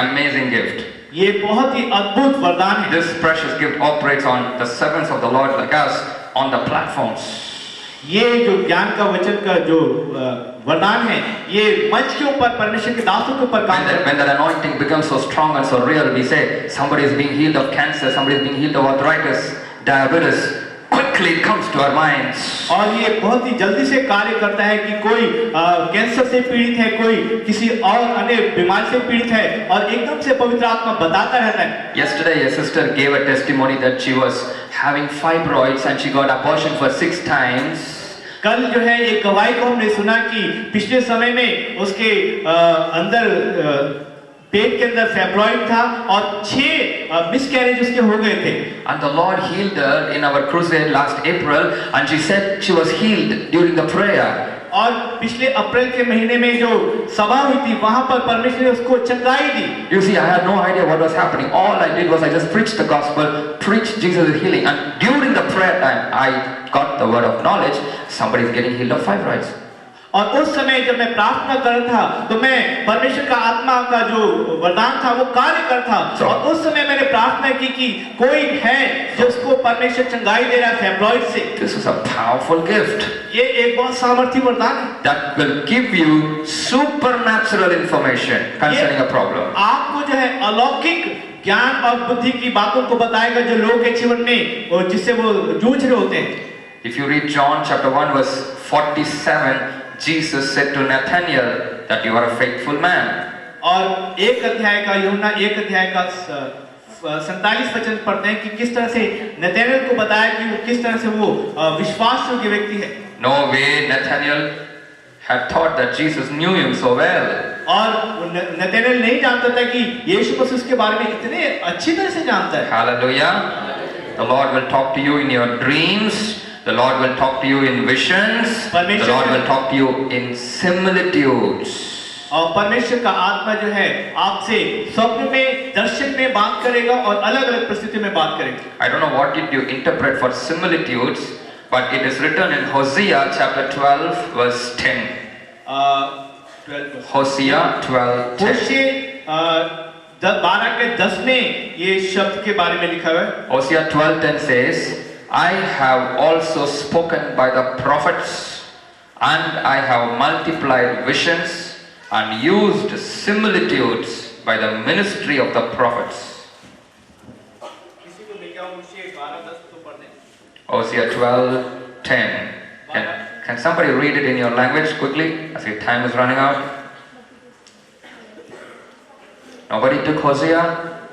A: amazing gift.
B: ये बहुत ही अद्भुत वरदान है।
A: This precious gift operates on the servants of the Lord like us on the platforms.
B: ये जो ज्ञान का वचन का जो वरदान है, ये मंच के ऊपर परमेश्वर के दासों के ऊपर काम करता है।
A: When that anointing becomes so strong and so real, we say somebody is being healed of cancer, somebody is being healed of arthritis, diabetes. Quickly it comes to our minds.
B: और ये बहुत ही जल्दी से कार्य करता है कि कोई कैंसर से पीड़ित है, कोई किसी और अन्य बीमारी से पीड़ित है, और एकदम से पवित्र आत्मा बताता रहता है।
A: Yesterday a sister gave a testimony that she was having fibroids and she got abortion for 6 times.
B: कल जो है एक गवाही को हमने सुना कि पिछले समय में उसके अंदर पेट के अंदर फैब्रॉइड था और 6 मिसकैरेज उसके हो गए थे।
A: And the Lord healed her in our crusade last April, and she said she was healed during the prayer.
B: और पिछले अप्रैल के महीने में जो सभा हुई थी वहां पर परमेश्वर ने उसको चंगाई दी।
A: You see, I had no idea what was happening. All I did was I just preached the gospel, preached Jesus is healing, and during the prayer time, I got the word of knowledge. Somebody is getting healed of fibroids.
B: और उस समय जब मैं प्रार्थना कर रहा था तो मैं परमेश्वर का आत्मा का जो वरदान था वो कार्य कर था, और उस समय मैंने प्रार्थना की कि कोई है जिसको परमेश्वर चंगाई दे रहा है फैब्रॉइड से।
A: This is a powerful gift
B: ये एक बहुत सामर्थी वरदान है
A: that will give you supernatural information concerning a problem.
B: आपको जो है अलौकिक ज्ञान और बुद्धि की बातों को बताएगा जो लोग के जीवन में और जिससे वो जूझ रहे होते हैं।
A: If you read John chapter 1 verse 47, Jesus said to Nathanael that you are a faithful man.
B: और एक अध्याय का यूहन्ना 1 अध्याय का 47 वचन पढ़ते हैं कि किस तरह से नतनएल को बताया कि वो किस तरह से वो विश्वास योग्य व्यक्ति है।
A: No way Nathanael had thought that Jesus knew him so well.
B: और नतनएल नहीं जानता था कि यीशु मसीह उसके बारे में इतने अच्छी तरह से जानता है।
A: Hallelujah. The Lord will talk to you in your dreams. The Lord will talk to you in visions. The Lord will talk to you in similitudes.
B: और परमेश्वर का आत्मा जो है आपसे स्वप्न में, दर्शन में बात करेगा और अलग-अलग परिस्थिति में बात करेगा।
A: I don't know what did you interpret for similitudes, but it is written in Hosea chapter 12 verse 10.
B: 12
A: Hosea 12:10.
B: होशे 12 के 10 में ये शब्द के बारे में लिखा हुआ है।
A: Hosea 12:10 says, I have also spoken by the prophets, and I have multiplied visions and used similitudes by the ministry of the prophets.
B: किसी को मिल गया होशे 12:10 तो पढ़ दें।
A: Hosea 12:10. Can somebody read it in your language quickly as your time is running out? Nobody took Hosea?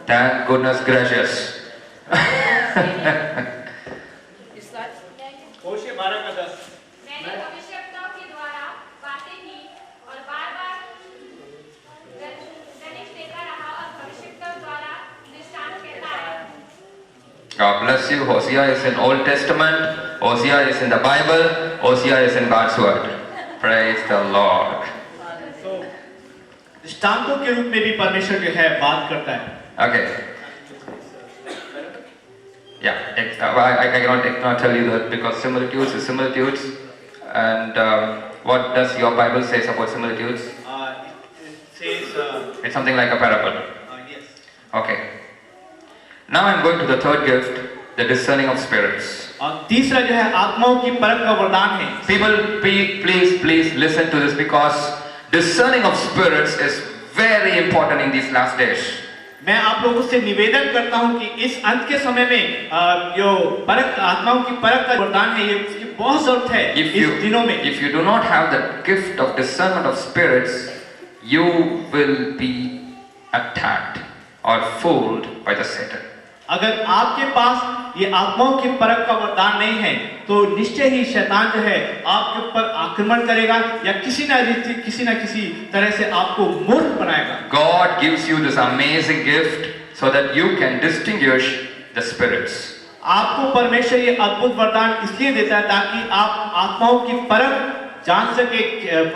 A: Thank goodness gracious.
B: होशे 12:10
C: मैंने भविष्यवक्ताओं के द्वारा बातें की और बार-बार दर्शन देता रहा और भविष्यवक्ताओं द्वारा दृष्टांत कहता आया।
A: God bless you. Hosea is in Old Testament. Hosea is in the Bible. Hosea is in God's Word. Praise the Lord.
B: तो दृष्टांतों के रूप में भी परमेश्वर जो है बात करता है।
A: Okay. Yeah, I cannot tell you that because similitudes is similitudes. And what does your Bible say about similitudes?
B: It says,
A: It's something like a parable.
B: yes.
A: Okay. Now I'm going to the third gift, the discerning of spirits.
B: और तीसरा जो है आत्माओं की परख का वरदान है।
A: People, please listen to this because discerning of spirits is very important in these last days.
B: मैं आप लोगों से निवेदन करता हूं कि इस अंत के समय में जो परख आत्माओं की परख का वरदान है ये उसकी बहुत जरूरत है इस दिनों में।
A: If you do not have the gift of discernment of spirits, you will be attacked or fooled by the Satan.
B: अगर आपके पास ये आत्माओं की परख का वरदान नहीं है तो निश्चय ही शैतान जो है आपके ऊपर आक्रमण करेगा या किसी ना किसी तरह से आपको मूर्ख बनाएगा।
A: God gives you this amazing gift so that you can distinguish the spirits.
B: आपको परमेश्वर ये अद्भुत वरदान इसलिए देता है ताकि आप आत्माओं की परख जान सके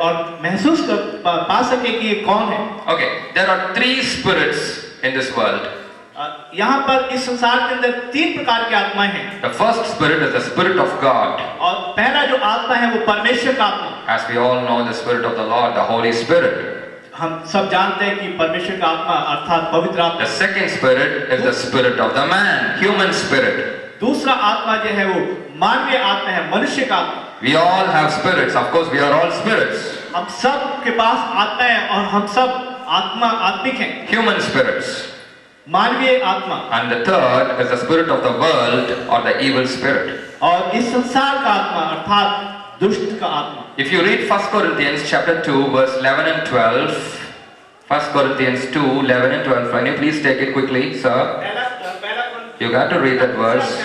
B: और महसूस पा सके कि ये कौन है।
A: Okay, there are 3 spirits in this world.
B: यहाँ पर इस संसार के अंदर 3 प्रकार की आत्माएं हैं।
A: The first spirit is the spirit of God.
B: और पहला जो आत्मा है वो परमेश्वर का आत्मा।
A: As we all know, the spirit of the Lord, the Holy Spirit.
B: हम सब जानते हैं कि परमेश्वर का आत्मा अर्थात पवित्र आत्मा।
A: The second spirit is the spirit of the man, human spirit.
B: दूसरा आत्मा जो है वो मानवीय आत्मा है, मनुष्य का आत्मा।
A: We all have spirits. Of course, we are all spirits.
B: हम सब के पास आत्मा है और हम सब आत्मिक हैं।
A: Human spirits.
B: मानवीय आत्मा।
A: And the third is the spirit of the world or the evil spirit.
B: और इस संसार का आत्मा अर्थात दुष्ट का आत्मा।
A: If you read 1 Corinthians chapter 2 verse 11 and 12, 1 Corinthians 2, 11 and 12, can you please take it quickly, sir? You got to read that verse.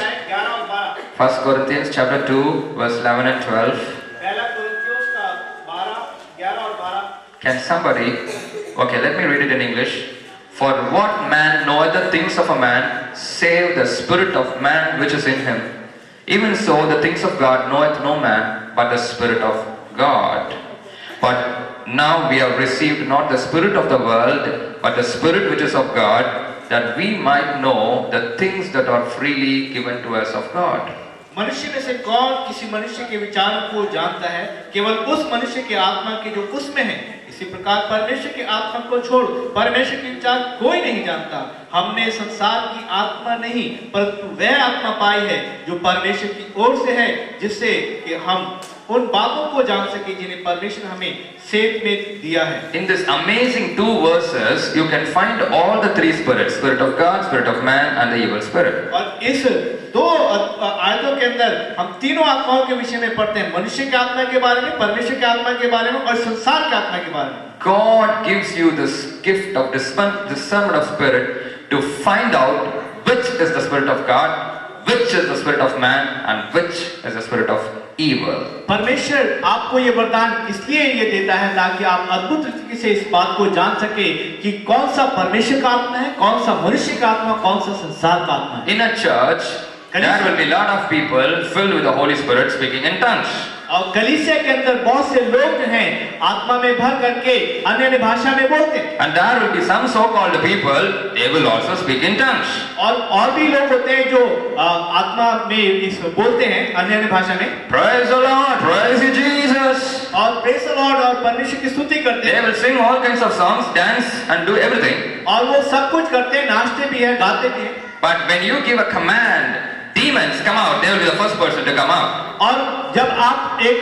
A: 1 Corinthians chapter 2 verse 11 and 12. Can somebody, okay, let me read it in English. For what man knoweth the things of a man, save the spirit of man which is in him? Even so the things of God knoweth no man, but the Spirit of God. But now we have received not the spirit of the world, but the Spirit which is of God, that we might know the things that are freely given to us of God.
B: मनुष्य में से कौन किसी मनुष्य के विचारों को जानता है? केवल उस मनुष्य की आत्मा के जो उसमें है। इसी प्रकार परमेश्वर की आत्मा को छोड़ परमेश्वर के विचार कोई नहीं जानता। हमने संसार की आत्मा नहीं परंतु वह आत्मा पाई है जो परमेश्वर की ओर से है, जिससे कि हम उन बातों को जान सके जिन्हें परमेश्वर हमें सेव में दिया है।
A: In this amazing 2 verses, you can find all the 3 spirits: Spirit of God, Spirit of man, and the evil spirit.
B: और इस 2 आयतों के अंदर हम तीनों आत्माओं के विषय में पढ़ते हैं, मनुष्य की आत्मा के बारे में, परमेश्वर की आत्मा के बारे में और संसार की आत्मा के बारे में।
A: God gives you this gift of discernment of spirit to find out which is the spirit of God, which is the spirit of man, and which is the spirit of evil.
B: परमेश्वर आपको ये वरदान इसलिए ये देता है ताकि आप अद्भुत तरीके से इस बात को जान सके कि कौन सा परमेश्वर का आत्मा है, कौन सा मनुष्य का आत्मा, कौन सा संसार का आत्मा है।
A: In a church, there will be a lot of people filled with the Holy Spirit speaking in tongues.
B: और कलीसिया के अंदर बहुत से लोग जो हैं आत्मा में भर करके अन्य भाषा में बोलते हैं।
A: And there will be some so-called people, they will also speak in tongues.
B: और भी लोग होते हैं जो आत्मा में इस बोलते हैं अन्य भाषा में।
A: Praise the Lord, praise you Jesus.
B: और praise the Lord और परमेश्वर की स्तुति करते
A: They
B: हैं।
A: will sing all kinds of songs, dance and do everything.
B: और वो सब कुछ करते हैं, नाचते भी हैं, गाते भी हैं।
A: But when you give a command, demons come out. They will be the first person to come out.
B: और जब आप एक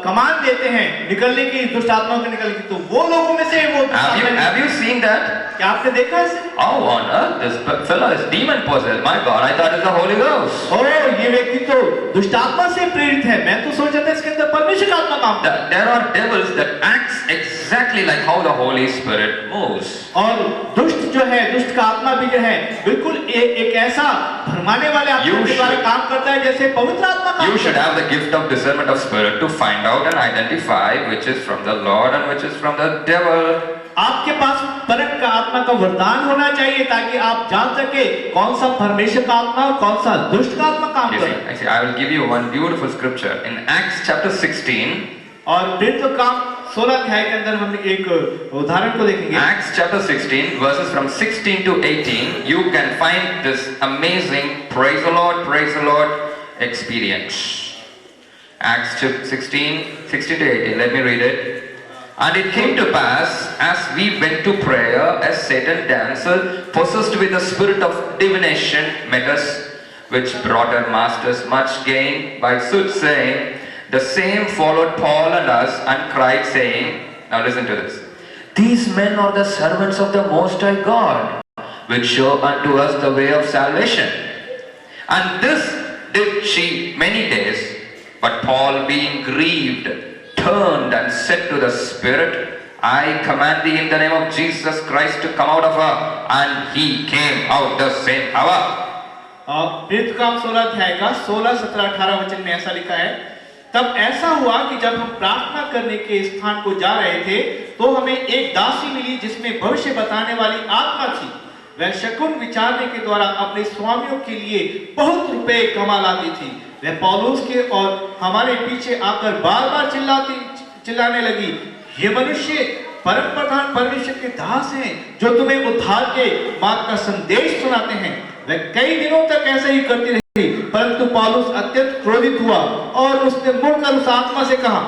B: कमांड देते हैं निकलने की, दुष्ट आत्माओं के निकलने की, तो वो लोगों में से वो
A: Have you seen that?
B: क्या आपने देखा इसे?
A: How on earth this fellow is demon possessed? My God, I thought it's the Holy Ghost.
B: ओ ये व्यक्ति तो दुष्ट आत्मा से प्रेरित है, मैं तो सोच रहा था इसके अंदर परमेश्वर का आत्मा काम करता है।
A: There are devils that acts exactly like how the Holy Spirit moves.
B: और दुष्ट जो है, दुष्ट का आत्मा भी जो है बिल्कुल एक ऐसा भरमाने वाले आत्मा के द्वारा काम करता है जैसे पवित्र आत्मा काम करता है।
A: You should have the gift of discernment of spirit to find out and identify which is from the Lord and which is from the devil.
B: आपके पास परख का आत्मा का वरदान होना चाहिए ताकि आप जान सके कौन सा परमेश्वर का आत्मा और कौन सा दुष्ट का आत्मा काम कर रहा है।
A: I will give you one beautiful scripture in Acts chapter 16.
B: और प्रेरितों काम 16 अध्याय के अंदर हम एक उदाहरण को देखेंगे।
A: Acts chapter 16 verses from 16 to 18, you can find this amazing praise the Lord experience. Acts 16 to 18, let me read it. And it came to pass, as we went to prayer, as Satan damsel possessed with the spirit of divination met us, which brought our masters much gain by soothsaying. The same followed Paul and us and cried, saying, now listen to this, these men are the servants of the Most High God, which show unto us the way of salvation. And this did she many days, but Paul, being grieved, turned and said to the Spirit, I command thee in the name of Jesus Christ to come out of her. And he came out the same hour.
B: प्रेरित काम 16 अध्याय का 16, 17, 18 वचन में ऐसा लिखा है, तब ऐसा हुआ कि जब हम प्रार्थना करने के स्थान को जा रहे थे तो हमें एक दासी मिली जिसमें भविष्य बताने वाली आत्मा थी। वह शकुन विचारने के द्वारा अपने स्वामियों के लिए बहुत रुपए कमा लाती थी। वह पौलुस के और हमारे पीछे आकर बार बार चिल्लाने लगी, ये मनुष्य परम प्रधान परमेश्वर के दास हैं जो तुम्हें उद्धार के मार्ग का संदेश सुनाते हैं। वह कई दिनों तक ऐसे ही करती रही, परंतु पौलुस अत्यंत क्रोधित हुआ और उसने मुड़कर उस आत्मा से कहा,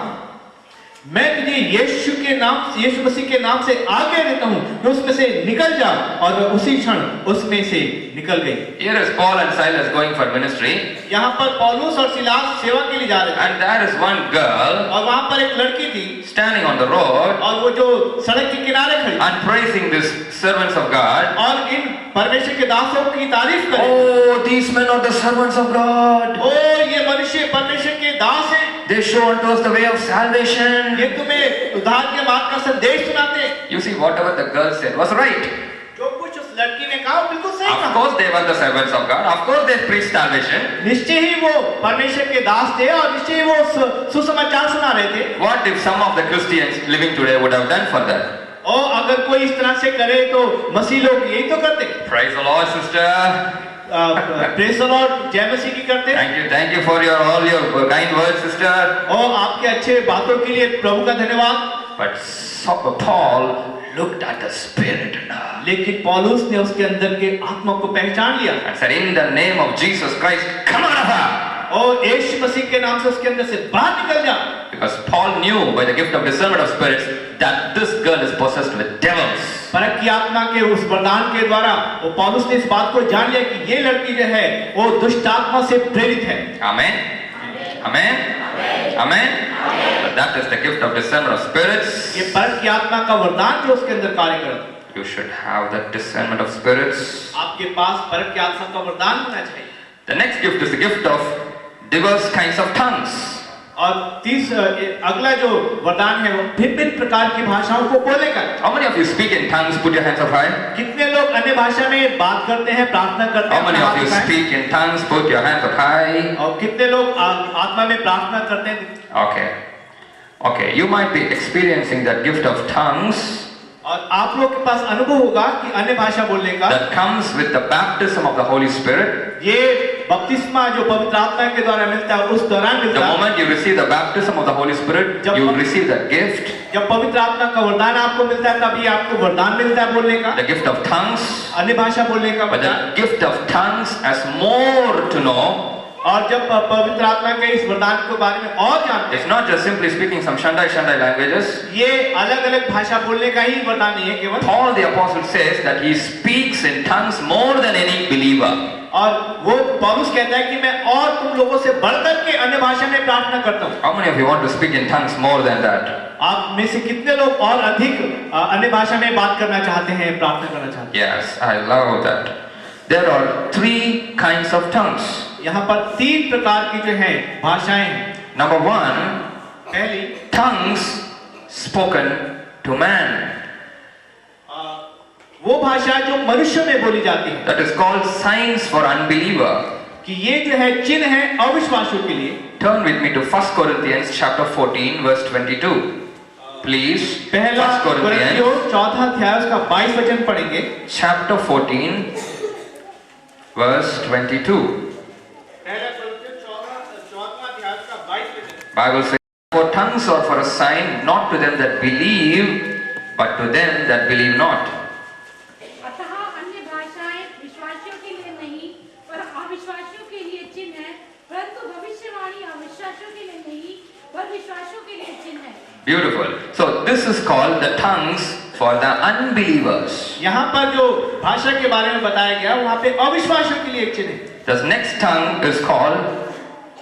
B: मैं तुझे यीशु मसीह के नाम से आज्ञा देता हूं कि उसमें से निकल जा, और वह उसी क्षण उसमें से निकल गई।
A: Here is Paul and Silas going for ministry.
B: यहाँ पर पौलुस और सिलास सेवा के लिए जा रहे थे,
A: And there is one girl
B: और वहां पर एक लड़की थी
A: standing on the road
B: और वो जो सड़क के किनारे खड़ी
A: and praising these servants of God.
B: और इन परमेश्वर के दासों की तारीफ करे।
A: Oh, these men are the servants of God.
B: ओ ये मनुष्य परमेश्वर के दास हैं,
A: They show unto us the way of salvation.
B: ये तुम्हें उद्धार के मार्ग का संदेश सुनाते हैं।
A: You see, whatever the girl said was right.
B: जो कुछ उस लड़की ने कहा वो बिल्कुल सही
A: Of
B: कहा।
A: course, they were the servants of God. Of course, they preached salvation.
B: निश्चय ही वो परमेश्वर के दास थे और निश्चय ही वो सुसमाचार सुना रहे थे।
A: What if some of the Christians living today would have done for that?
B: और अगर कोई इस तरह से करे तो मसीह लोग यही तो करते।
A: Praise the Lord, sister.
B: Praise the Lord, जय मसीह की करते।
A: Thank you for all your kind words, sister.
B: और आपके अच्छे बातों के लिए प्रभु का धन्यवाद।
A: But Paul looked at the Spirit in her
B: लेकिन पौलुस ने उसके अंदर के आत्मा को पहचान लिया
A: and said, "In the name of Jesus Christ, come out of her."
B: और यीशु मसीह के नाम से उसके अंदर से बाहर निकल जा।
A: Because Paul knew by the gift of discernment of spirits that this girl is possessed with devils.
B: परख की आत्मा के उस वरदान के द्वारा वो पौलुस ने इस बात को जान लिया कि ये लड़की जो है वो दुष्ट आत्मा से प्रेरित है।
A: Amen. Amen. Amen. But that is the gift of discernment of spirits.
B: ये परख की आत्मा का वरदान जो उसके अंदर कार्य करता है।
A: You should have that discernment of spirits.
B: आपके पास परख की आत्मा का वरदान होना चाहिए।
A: The next gift is the gift of diverse kinds of tongues.
B: और अगला जो वरदान है वो भिन्न प्रकार की भाषाओं को बोलने का।
A: How many of you speak in tongues? Put your hands up high.
B: कितने लोग अन्य भाषा में बात करते हैं, प्रार्थना करते हैं?
A: How many of you speak in tongues? Put your hands up high.
B: और कितने लोग आत्मा में प्रार्थना करते हैं?
A: Okay. You might be experiencing that gift of tongues
B: और आप लोग के पास अनुभव होगा कि अन्य भाषा बोलने का
A: that comes with the baptism of the Holy Spirit.
B: ये बपतिस्मा जो पवित्र आत्मा के द्वारा मिलता है उस दौरान
A: The
B: मिलता है।
A: moment you receive the baptism of the Holy Spirit, you receive that gift.
B: जब पवित्र आत्मा का वरदान आपको मिलता है तभी आपको वरदान मिलता है बोलने का,
A: The gift of tongues.
B: अन्य भाषा बोलने का
A: But
B: वरदान।
A: the gift of tongues has more to know.
B: और जब पवित्र आत्मा के इस वरदान के बारे में और जानते
A: It's
B: हैं,
A: not just simply speaking some Shandai languages.
B: ये अलग-अलग भाषा बोलने का ही वरदान नहीं है केवल।
A: Paul the apostle says that he speaks in tongues more than any believer.
B: और वो पौलुस कहता है कि मैं और तुम लोगों से बढ़कर के अन्य भाषा में प्रार्थना करता हूँ।
A: How many of you want to speak in tongues more than that?
B: आप में से कितने लोग और अधिक अन्य भाषा में बात करना चाहते हैं, प्रार्थना करना चाहते हैं?
A: Yes, I love that. There are 3 kinds of tongues.
B: यहाँ पर 3 प्रकार की जो है भाषाएं हैं।
A: Number 1,
B: पहली
A: tongues spoken to man.
B: वो भाषा जो मनुष्य में बोली जाती है,
A: That is called signs for unbeliever.
B: कि ये जो है चिन्ह है अविश्वासियों के लिए।
A: Turn with me to 1 Corinthians chapter 14 verse 22. Please.
B: पहला
A: 1 Corinthians
B: कोरिन्थियों 4 अध्याय उसका 22 वचन पढ़ेंगे।
A: chapter 14 verse 22.
B: पहला कोरिन्थियों 4 अध्याय उसका 22 वचन।
A: Bible says, "For tongues are for a sign, not to them that believe, but to them that believe not."
C: अतः अन्य भाषाएं विश्वासियों के लिए नहीं पर अविश्वासियों के लिए चिन्ह है, परंतु भविष्यवाणी अविश्वासियों के लिए नहीं पर विश्वासियों के लिए चिन्ह है।
A: Beautiful. So this is called the tongues for the unbelievers.
B: यहाँ पर जो भाषा के बारे में बताया गया वहाँ पे अविश्वासियों के लिए एक चिन्ह है।
A: The next tongue is called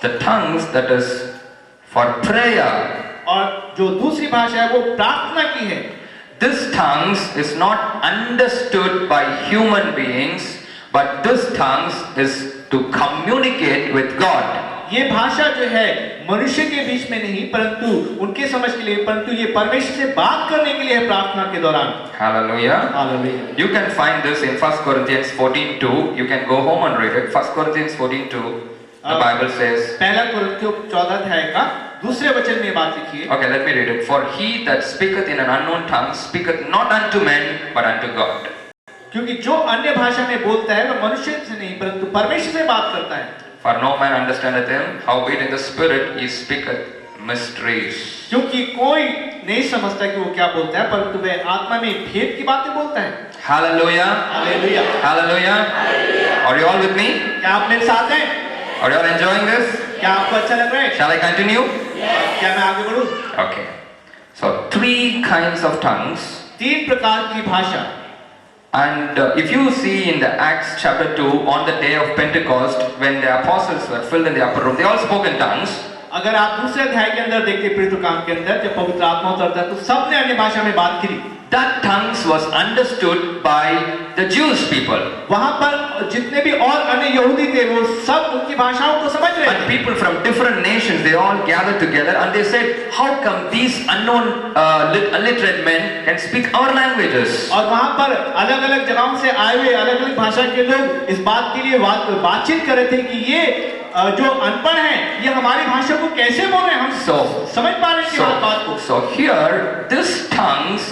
A: the tongues that is for prayer.
B: और जो दूसरी भाषा है वो प्रार्थना की है।
A: This tongues is not understood by human beings, but this tongues is to communicate with God.
B: ये भाषा जो है मनुष्य के बीच में नहीं परंतु उनके समझ के लिए, परंतु ये परमेश्वर से बात करने के लिए है प्रार्थना के दौरान।
A: Hallelujah.
B: Hallelujah.
A: You can find this in 1 Corinthians 14:2. You can go home and read it. 1 Corinthians 14:2. The Bible says,
B: पहला कुरिन्थियों 14 अध्याय का दूसरे वचन में बात लिखी है।
A: okay, let me read it. For he that speaketh in an unknown tongue speaketh not unto men but unto God.
B: क्योंकि जो अन्य भाषा में बोलता है वह मनुष्य से नहीं परंतु परमेश्वर से बात करता है।
A: For no man understandeth him, howbeit in the spirit he speaketh mysteries.
B: क्योंकि कोई नहीं समझता कि वो क्या बोलता है परंतु वह आत्मा में भेद की बातें बोलता है।
A: Hallelujah.
B: Hallelujah.
A: Hallelujah. Are you all with me?
B: क्या आप मेरे साथ हैं?
A: Are you all enjoying this?
B: क्या आपको अच्छा लग रहा है?
A: Shall I continue?
B: क्या मैं आगे बढ़ूं?
A: Okay. So 3 kinds of tongues.
B: 3 प्रकार की भाषा।
A: And if you see in the Acts chapter 2, on the day of Pentecost, when the apostles were filled in the upper room, they all spoke in tongues.
B: अगर आप दूसरे अध्याय के अंदर देखते प्रेरितों काम के अंदर जब पवित्र आत्मा उतरता है तो सबने अन्य भाषा में बात की।
A: That tongues was understood by the Jewish people.
B: वहां पर जितने भी और अन्य यहूदी थे वो सब उनकी भाषाओं को समझ रहे
A: And
B: थे।
A: people from different nations, they all gathered together and they said, how come these unknown illiterate men can speak our languages?
B: और वहां पर अलग-अलग जगहों से आए हुए अलग-अलग भाषा के लोग इस बात के लिए बातचीत कर रहे थे कि ये जो अनपढ़ हैं ये हमारी भाषा को कैसे बोल रहे हैं, हम समझ पा रहे हैं कि बात को।
A: So here, this tongues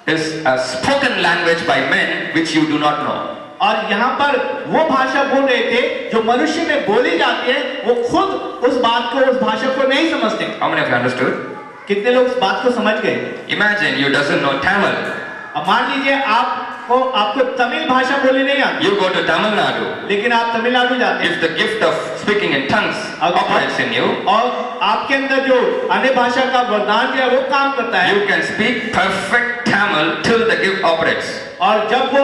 A: is a spoken language by men which you do not know.
B: और यहाँ पर वो भाषा बोल रहे थे जो मनुष्य में बोली जाती है, वो खुद उस बात को, उस भाषा को नहीं समझते।
A: How many of you understood?
B: कितने लोग इस बात को समझ गए?
A: Imagine you doesn't know Tamil.
B: अब मान लीजिए आपको तमिल भाषा बोली नहीं आती,
A: You go to Tamil Nadu.
B: लेकिन आप तमिलनाडु जाते हैं।
A: If the gift of speaking in tongues operates in you,
B: और आपके अंदर जो अन्य भाषा का वरदान जो है वो काम करता है,
A: you can speak perfect Tamil till the gift operates.
B: और जब वो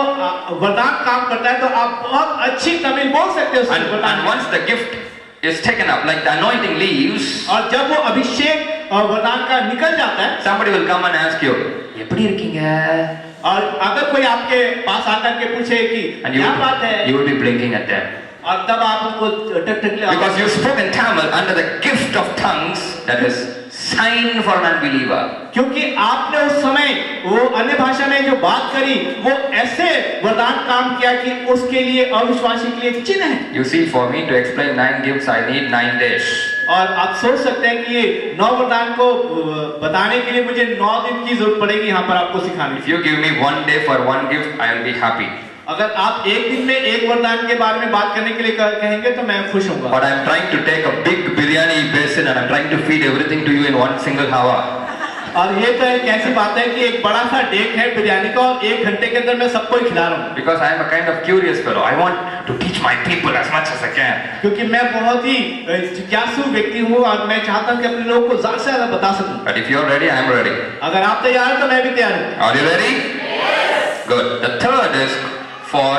B: वरदान काम करता है तो आप बहुत अच्छी तमिल बोल सकते हो।
A: And once the gift is taken up, like the anointing leaves,
B: और जब वो अभिषेक वरदान का निकल जाता है,
A: somebody will come and ask you, எப்படி இருக்கீங்க?
B: और अगर कोई आपके पास आकर के पूछे कि
A: And
B: क्या बात है,
A: you will be blinking at them.
B: और तब आप उनको टकटकी
A: Because you spoke in Tamil under the gift of tongues, that is sign for an unbeliever.
B: क्योंकि आपने उस समय वो अन्य भाषा में जो बात करी वो ऐसे वरदान काम किया कि उसके लिए अविश्वासी के लिए चिन्ह है।
A: You see, for me to explain 9 gifts, I need 9 days.
B: और आप सोच सकते हैं कि ये 9 वरदान को बताने के लिए मुझे 9 दिन की जरूरत पड़ेगी यहाँ पर आपको सिखाने।
A: If you give me 1 day for 1 gift, I will be happy.
B: अगर आप एक दिन में एक वरदान के बारे में बात करने के लिए कहेंगे तो मैं खुश होऊंगा।
A: But I am trying to take a big biryani basin and I am trying to feed everything to you in 1 single hour.
B: और ये तो एक ऐसी बात है कि एक बड़ा सा डेक है बिरयानी का और 1 घंटे के अंदर मैं सबको खिला रहा हूँ।
A: Because I am a kind of curious fellow. I want to teach my people as much as I can.
B: क्योंकि मैं बहुत ही जिज्ञासु व्यक्ति हूँ और मैं चाहता हूँ कि अपने लोगों को ज़्यादा से ज़्यादा बता सकूँ।
A: But if you are ready, I am ready.
B: अगर आप तैयार हैं तो मैं भी तैयार हूँ।
A: Are you ready? Yes. Good. The third is for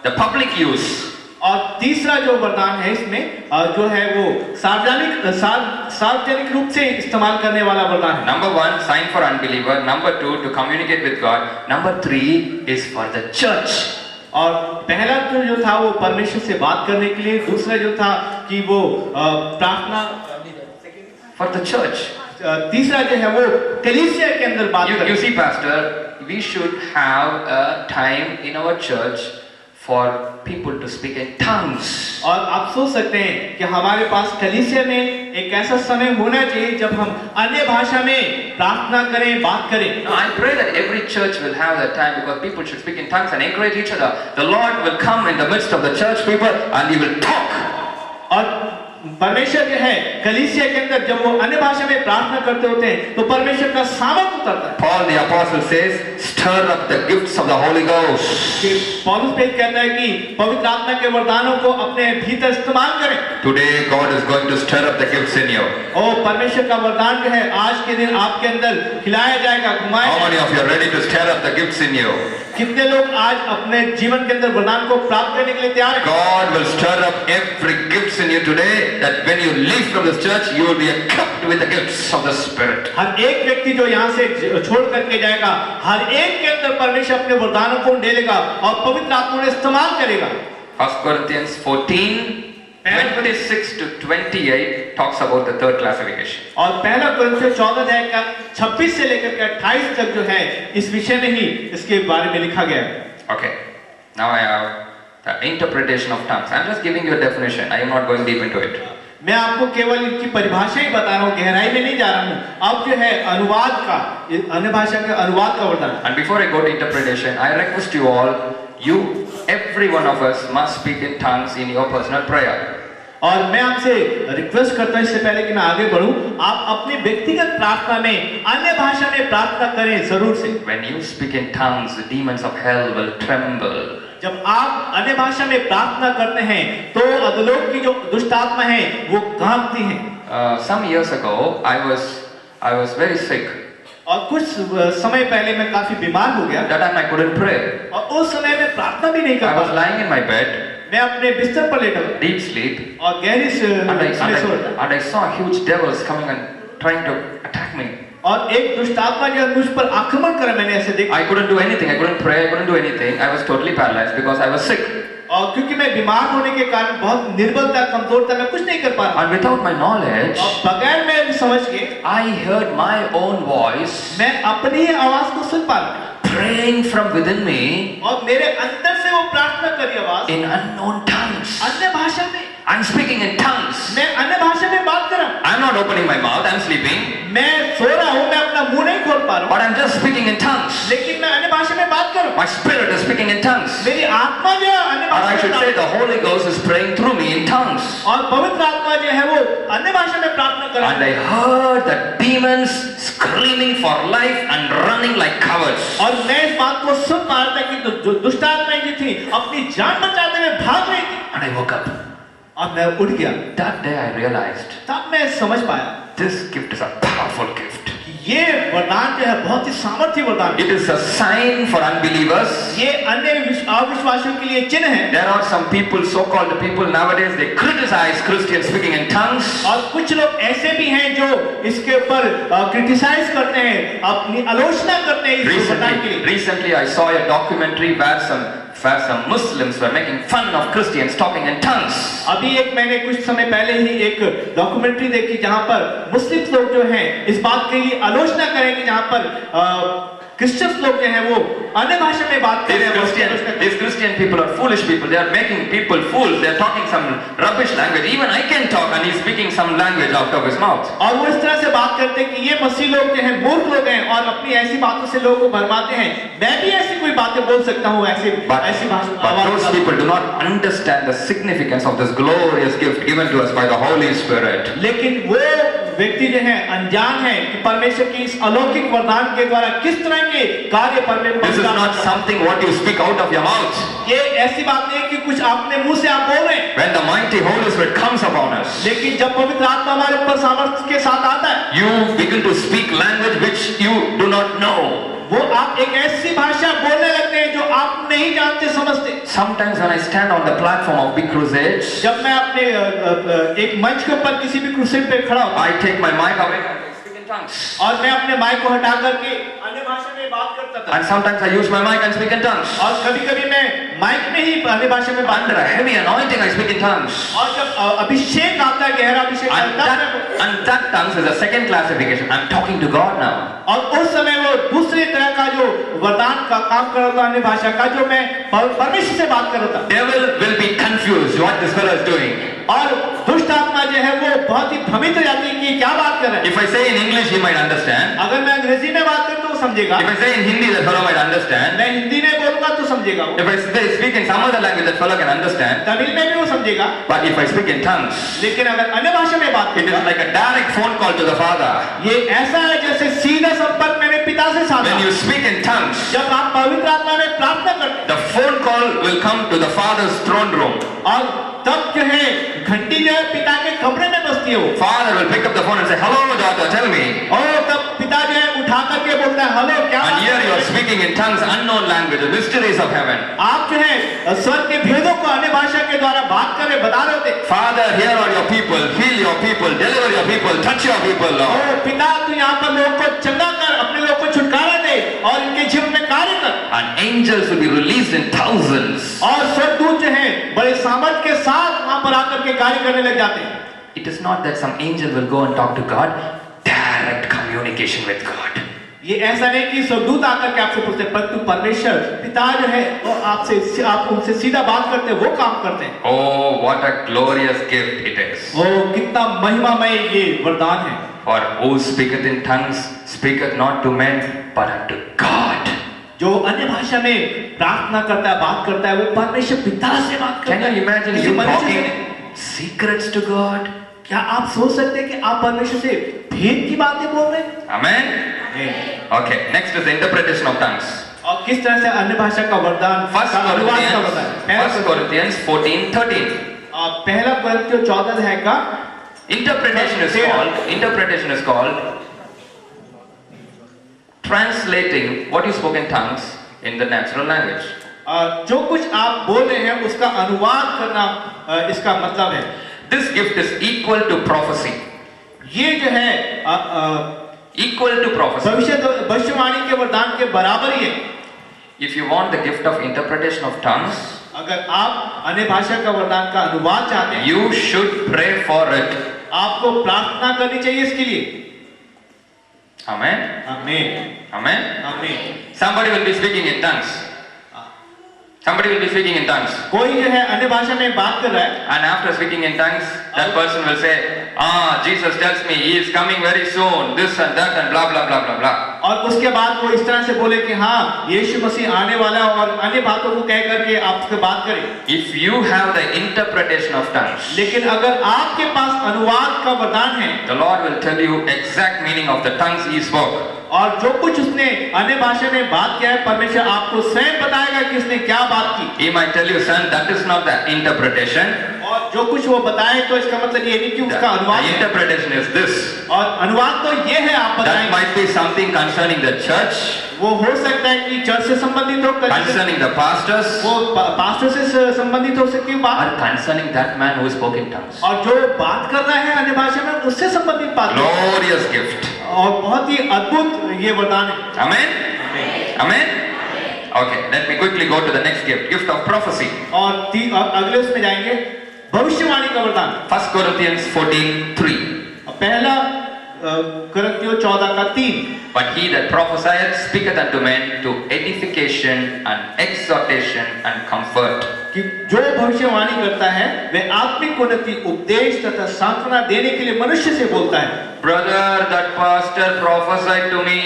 A: the public use.
B: और तीसरा जो वरदान है इसमें जो है वो सार्वजनिक रूप से इस्तेमाल करने वाला वरदान है।
A: Number 1, sign for unbeliever. Number 2, to communicate with God. Number 3 is for the church.
B: और पहला जो था वो परमेश्वर से बात करने के लिए, दूसरा जो था कि वो प्रार्थना,
A: For the church.
B: तीसरा जो है वो कलीसिया के अंदर बात करने।
A: You see, Pastor, we should have a time in our church for people to speak in tongues.
B: और आप सोच सकते हैं कि हमारे पास कलीसिया में एक ऐसा समय होना चाहिए जब हम अन्य भाषा में प्रार्थना करें, बात करें।
A: No, I pray that every church will have that time because people should speak in tongues and encourage each other. The Lord will come in the midst of the church people and He will talk.
B: और परमेश्वर जो है कलीसिया के अंदर जब वो अन्य भाषा में प्रार्थना करते होते हैं तो परमेश्वर का सामर्थ उतरता है।
A: Paul the apostle says, stir up the gifts of the Holy Ghost.
B: कि पौलुस कहता है कि पवित्र आत्मा के वरदानों को अपने भीतर इस्तेमाल करें।
A: Today God is going to stir up the gifts in you.
B: और परमेश्वर का वरदान जो है आज के दिन आपके अंदर खिलाया जाएगा, घुमाया
A: How many
B: जाएगा।
A: of you are ready to stir up the gifts in you?
B: कितने लोग आज अपने जीवन के अंदर वरदान को प्राप्त करने के लिए तैयार हैं?
A: God will stir up every gifts in you today, that when you leave from this church, you will be equipped with the gifts of the Spirit.
B: हर एक व्यक्ति जो यहाँ से छोड़ करके जाएगा, हर एक के अंदर परमेश्वर अपने वरदानों को डालेगा और पवित्र आत्मा ने इस्तेमाल करेगा।
A: 1 Corinthians 14, 26 to 28 talks about the third classification.
B: और पहला कुरिन्थियों 14 अध्याय का 26 से लेकर के 28 तक जो है इस विषय में ही इसके बारे में लिखा गया है।
A: Okay, now I have the interpretation of tongues. I'm just giving you a definition. I am not going deep into it.
B: मैं आपको केवल इनकी परिभाषा ही बता रहा हूँ, गहराई में नहीं जा रहा हूँ। अब जो है अनुवाद का, अन्य भाषा के अनुवाद का वरदान।
A: And before I go to interpretation, I request you all, every one of us must speak in tongues in your personal prayer.
B: और मैं आपसे रिक्वेस्ट करता हूँ इससे पहले कि मैं आगे बढ़ूं, आप अपनी व्यक्तिगत प्रार्थना में अन्य भाषा में प्रार्थना करें जरूर से।
A: When you speak in tongues, the demons of hell will tremble.
B: जब आप अन्य भाषा में प्रार्थना करते हैं तो अधोलोक की जो दुष्ट आत्मा है वो कांपती हैं।
A: Some years ago, I was very sick.
B: और कुछ समय पहले मैं काफी बीमार हो गया।
A: That time I couldn't pray.
B: और उस समय मैं प्रार्थना भी नहीं कर
A: I was
B: पाता।
A: lying in my bed,
B: मैं अपने बिस्तर पर लेटा हूँ
A: deep sleep,
B: और गहरी
A: and I saw huge devils coming and trying to attack me.
B: और एक दुष्ट आत्मा जो मुझ पर आक्रमण करा, मैंने ऐसे देखा।
A: I couldn't do anything. I couldn't pray. I couldn't do anything. I was totally paralyzed because I was sick.
B: और क्योंकि मैं बीमार होने के कारण बहुत निर्बल था, कमजोर था, मैं कुछ नहीं कर पा रहा।
A: And without my knowledge,
B: और बगैर मैं समझ के
A: I heard my own voice
B: मैं अपनी ही आवाज को सुन पा रहा,
A: praying from within me
B: और मेरे अंदर से वो प्रार्थना करी आवाज
A: in unknown tongues.
B: अन्य भाषा में।
A: I'm speaking in tongues.
B: मैं अन्य भाषा में बात कर रहा हूँ।
A: I'm not opening my mouth. I'm sleeping.
B: मैं सो रहा हूँ, मैं अपना मुंह नहीं खोल पा रहा हूँ,
A: But I'm just speaking in tongues.
B: लेकिन मैं अन्य भाषा में बात कर रहा हूँ।
A: My spirit is speaking in tongues.
B: मेरी आत्मा जो है अन्य
A: Or I
B: भाषा
A: should
B: में
A: say the Holy Ghost is praying through me in tongues.
B: और पवित्र आत्मा जो है वो अन्य भाषा में प्रार्थना कर रहा
A: And I
B: है।
A: heard the demons screaming for life and running like cowards.
B: और मैं इस बात को सुन पा रहा था कि जो दुष्ट आत्माएं जो थी अपनी जान बचाते हुए भाग रही थी।
A: And I woke up.
B: और मैं उठ गया।
A: That day I realized
B: तब मैं समझ पाया
A: this gift is a powerful gift.
B: कि ये वरदान जो है बहुत ही सामर्थ्य वरदान है।
A: It is a sign for unbelievers.
B: ये अन्य अविश्वासियों के लिए चिन्ह है।
A: There are some people, so-called people nowadays, they criticize Christians speaking in tongues.
B: और कुछ लोग ऐसे भी हैं जो इसके ऊपर क्रिटिसाइज करते हैं, अपनी आलोचना करते हैं इस वरदान के लिए।
A: Recently I saw a documentary where some Muslims were making fun of Christians talking in tongues.
B: अभी एक मैंने कुछ समय पहले ही एक डॉक्यूमेंट्री देखी जहां पर मुस्लिम लोग जो हैं इस बात के लिए आलोचना करेंगे, जहां पर क्रिश्चियंस लोग जो हैं वो अन्य भाषा में बात कर रहे हैं।
A: These Christian people are foolish people. They are making people fools. They are talking some rubbish language. Even I can talk, and he's speaking some language out of his mouth.
B: और वो इस तरह से बात करते हैं कि ये मसीह लोग जो हैं मूर्ख लोग हैं और अपनी ऐसी बातों से लोगों को भरमाते हैं। मैं भी ऐसी कोई बातें बोल सकता हूँ ऐसी भाषा।
A: But those people do not understand the significance of this glorious gift given to us by the Holy Spirit.
B: लेकिन वो व्यक्ति जो है अनजान है कि परमेश्वर की इस अलौकिक वरदान के द्वारा किस तरह के कार्य परमेश्वर।
A: This is not something what you speak out of your mouth.
B: ये ऐसी बात नहीं है कि कुछ अपने मुंह से आप बोल रहे हैं।
A: When the mighty Holy Spirit comes upon us,
B: लेकिन जब पवित्र आत्मा हमारे ऊपर सामर्थ्य के साथ आता है,
A: you begin to speak language which you do not know.
B: वो आप एक ऐसी भाषा बोलने लगते हैं जो आप नहीं जानते समझते।
A: Sometimes when I stand on the platform of big crusades,
B: जब मैं अपने एक मंच के ऊपर किसी भी क्रूसेड पे खड़ा हूँ,
A: I take my mic away and I speak in tongues.
B: और मैं अपने माइक को हटा करके अन्य भाषा में बात करता था।
A: And sometimes I use my mic and speak in tongues.
B: और कभी-कभी मैं माइक में ही अन्य भाषा में बात
A: Under a heavy anointing, I speak in tongues.
B: और जब अभिषेक आता है, गहरा अभिषेक आता है,
A: And that tongues is a second classification. I'm talking to God now.
B: और उस समय वो दूसरे तरह का जो वरदान का काम कर रहा था अन्य भाषा का, जो मैं परमेश्वर से बात कर रहा था।
A: Devil will be confused what this fellow is doing.
B: और दुष्ट आत्मा जो है वो बहुत ही भ्रमित हो जाती है कि क्या बात कर रहे हैं।
A: If I say in English, he might understand.
B: अगर मैं अंग्रेजी में बात करूं तो वो समझेगा।
A: If I say in Hindi, that fellow might understand.
B: मैं हिंदी में बोलूंगा तो समझेगा वो।
A: If I speak in some other language, that fellow can understand.
B: Tamil में भी वो समझेगा।
A: But if I speak in tongues,
B: लेकिन अगर अन्य भाषा में बात
A: it
B: करूंगा,
A: is like a direct phone call to the Father.
B: ये ऐसा है जैसे सीधा संपर्क मेरे पिता से साधा।
A: When you speak in tongues,
B: जब आप पवित्र आत्मा में प्रार्थना करते हैं,
A: the phone call will come to the Father's throne room.
B: और तब जो है घंटी जो है पिता के कमरे में बजती है वो।
A: Father will pick up the phone and say, "Hello, daughter, tell me."
B: और तब पिता जो है उठा करके बोलता है, हेलो क्या
A: And
B: बात
A: here you
B: है?
A: are speaking in tongues, unknown language, the mysteries of heaven.
B: आप जो है स्वर्ग के भेदों को अन्य भाषा के द्वारा बात कर रहे, बता रहे होते।
A: Father, here are your people, heal your people, deliver your people, touch your people, Lord.
B: ओ पिता तू यहाँ पर लोगों को चंगा कर, अपने लोगों को छुटकारा दे। और इनके जीवन में कार्य कर।
A: And angels will be released in thousands.
B: और स्वर्गदूत जो हैं बड़े सामर्थ के साथ वहां पर आकर के कार्य करने लग जाते हैं।
A: It is not that some angel will go and talk to God. Direct communication with God.
B: ये ऐसा नहीं कि स्वर्गदूत आकर के आपसे पूछते हैं, परंतु परमेश्वर पिता जो है वो आप उनसे सीधा बात करते हैं, वो काम करते हैं।
A: Oh, what a glorious gift it is.
B: ओ कितना महिमामय ये वरदान है।
A: For who speaketh in tongues speaketh not to men but unto God.
B: जो अन्य भाषा में प्रार्थना करता है, बात करता है, वो परमेश्वर पिता से बात करता है।
A: Can you imagine
B: किसी
A: you
B: मनुष्य से
A: talking
B: नहीं।
A: secrets to God?
B: क्या आप सोच सकते हैं कि आप परमेश्वर से भेद की बातें बोल रहे हैं?
A: Amen. Okay, next is the interpretation of tongues.
B: और किस तरह से अन्य भाषा का वरदान,
A: First
B: का अनुवाद का वरदान।
A: Corinthians 14:13.
B: पहला कोरिन्थियों 14 अध्याय का
A: Interpretation is called translating what you spoke in tongues in the natural language.
B: जो कुछ आप बोल रहे हैं उसका अनुवाद करना इसका मतलब है।
A: This gift is equal to prophecy.
B: ये जो है
A: Equal to prophecy.
B: भविष्यवाणी के वरदान के बराबर ही है।
A: If you want the gift of interpretation of tongues,
B: अगर आप अन्य भाषा का वरदान का अनुवाद चाहते हैं,
A: you should pray for it.
B: आपको प्रार्थना करनी चाहिए इसके लिए।
A: Amen.
B: आमीन,
A: Amen.
B: आमीन।
A: Somebody will be speaking in tongues. Somebody will be speaking in tongues.
B: कोई जो है अन्य भाषा में बात कर रहा है,
A: And after speaking in tongues, that person will say, Jesus tells me he is coming very soon, this and that and blah blah blah blah blah.
B: और उसके बाद वो इस तरह से बोले कि हाँ यीशु मसीह आने वाला है, और अन्य बातों को कह करके आपसे बात करें।
A: If you have the interpretation of tongues,
B: लेकिन अगर आपके पास अनुवाद का वरदान है,
A: the Lord will tell you exact meaning of the tongues he spoke.
B: और जो कुछ उसने अन्य भाषा में बात किया है, परमेश्वर आपको स्वयं बताएगा कि उसने क्या बात की।
A: He might tell you, son, that is not the interpretation.
B: और जो कुछ वो बताए तो इसका मतलब ये नहीं कि उसका अनुवाद
A: The
B: है।
A: interpretation is this.
B: और अनुवाद तो ये है, आप
A: That
B: बताएंगे।
A: might be something concerning the church,
B: वो हो सकता है कि चर्च से संबंधित हो,
A: concerning the pastors,
B: वो पास्टर से संबंधित हो सकती है बात,
A: or concerning that man who spoke in tongues.
B: और जो बात कर रहा है अन्य भाषा में उससे संबंधित बात है।
A: Glorious gift.
B: और बहुत ही अद्भुत ये वरदान है।
A: Amen. Amen. Okay, let me quickly go to the next gift, gift of prophecy.
B: और अगले उसमें जाएंगे, भविष्यवाणी का वरदान।
A: 1 Corinthians 14:3.
B: पहला कोरिन्थियों 14:3।
A: But he that prophesieth speaketh unto men to edification and exhortation and comfort.
B: कि जो भविष्यवाणी करता है वह आत्मिक उन्नति, उपदेश तथा सांत्वना देने के लिए मनुष्य से बोलता है।
A: Brother, that pastor prophesied to me.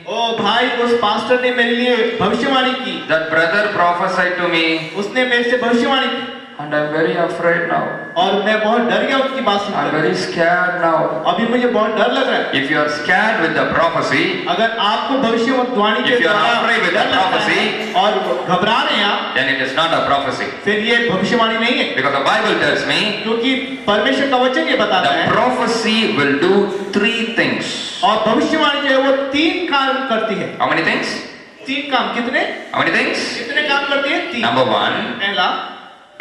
B: ओ भाई, उस पास्टर ने मेरे लिए भविष्यवाणी की,
A: That brother prophesied to me.
B: उसने मेरे से भविष्यवाणी की,
A: And I'm very afraid now.
B: और मैं बहुत डर गया उसकी बात
A: I'm
B: सुनकर।
A: very scared now.
B: अभी मुझे बहुत डर लग रहा है।
A: If you are scared with the prophecy,
B: अगर आपको भविष्यवाणी के
A: If you are
B: द्वारा
A: afraid with
B: डर
A: the
B: लगता है
A: prophecy,
B: और घबरा रहे हैं आप,
A: then it is not a prophecy.
B: फिर ये भविष्यवाणी नहीं है,
A: Because the Bible tells me
B: क्योंकि परमेश्वर का वचन ये बताता
A: the
B: है,
A: prophecy will do 3 things.
B: और भविष्यवाणी जो है वो 3 काम करती है।
A: How many things?
B: 3 काम, कितने
A: How many things?
B: कितने काम करती है? 3।
A: Number 1,
B: पहला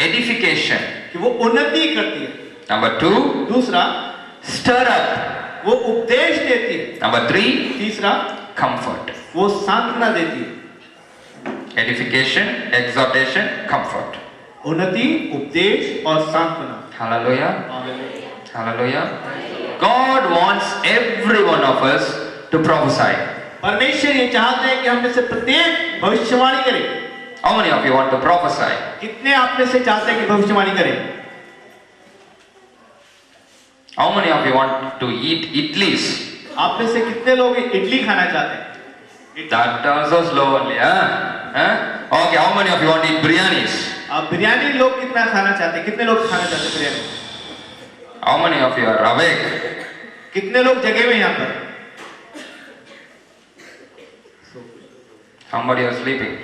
A: edification.
B: कि वो उन्नति करती है।
A: Number 2,
B: दूसरा
A: stir up.
B: वो उपदेश देती है।
A: Number 3,
B: तीसरा
A: comfort.
B: वो सांत्वना देती है।
A: Edification, exhortation, comfort.
B: उन्नति, उपदेश और सांत्वना।
A: Hallelujah. Hallelujah. God wants every one of us to prophesy.
B: परमेश्वर ये चाहते हैं कि हम में से प्रत्येक भविष्यवाणी करे।
A: How many of you want to prophesy?
B: कितने आप में से चाहते हैं कि भविष्यवाणी करें?
A: How many of you want to eat idlis?
B: आप में से कितने लोग इडली खाना चाहते हैं?
A: That also slow only, huh? Okay, how many of you want to eat biryanis?
B: आप बिरयानी लोग कितना खाना चाहते हैं? कितने लोग खाना चाहते हैं biryani?
A: How many of you are awake?
B: कितने लोग जगे हुए हैं यहाँ पर?
A: Somebody are sleeping.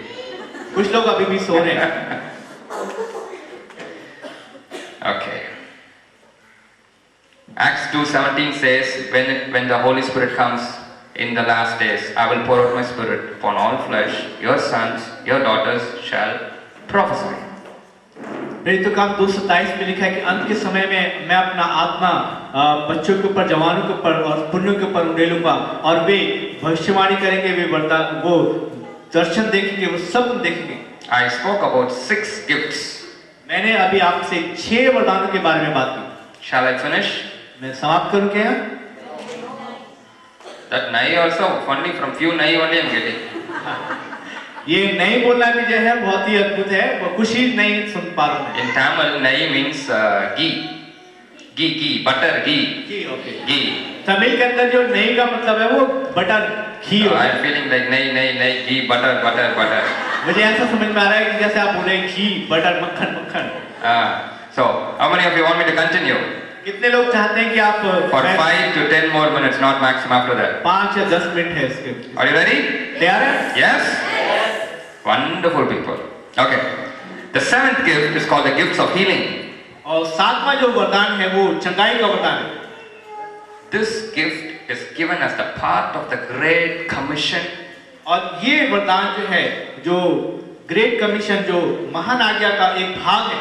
B: कुछ लोग अभी भी सो रहे हैं।
A: Okay. Acts 2:17 says, when the Holy Spirit comes in the last days, I will pour out my Spirit upon all flesh. Your sons, your daughters shall prophesy.
B: प्रेरितों का काम 2:27 में लिखा है कि अंत के समय में मैं अपना आत्मा बच्चों के ऊपर, जवानों के ऊपर और पुण्यों के ऊपर उड़ेलूंगा और वे भविष्यवाणी करेंगे, वे वरदान, वो दर्शन देखेंगे, वो सब देखेंगे।
A: I spoke about 6 gifts.
B: मैंने अभी आपसे 6 वरदानों के बारे में बात की।
A: Shall I finish?
B: मैं समाप्त करूं क्या?
A: That nai also, only from few nai only I am getting.
B: ये नहीं बोलना भी जो है बहुत ही अद्भुत है, वो कुछ ही नहीं सुन पा रहा हूं।
A: In Tamil, nai means ghee, butter, ghee.
B: Okay.
A: Ghee.
B: Tamil के अंदर जो नहीं का मतलब है वो बटर, घी
A: So
B: होता
A: I
B: है।
A: am feeling like nai, ghee, butter.
B: मुझे ऐसा समझ में आ रहा है कि जैसे आप बोल रहे हैं घी, बटर, मक्खन।
A: So, how many of you want me to continue?
B: कितने लोग चाहते हैं कि आप
A: For 5 to 10 more minutes, not maximum after that.
B: 5 या 10 मिनट है इसके।
A: Are you ready?
B: तैयार है?
A: Yes? Wonderful people. Okay. The 7th gift is called the gifts of healing.
B: और 7वां जो वरदान है वो चंगाई का वरदान है।
A: This gift is given as the part of the Great Commission.
B: और ये वरदान जो है, जो ग्रेट कमीशन, जो महान आज्ञा का एक भाग है।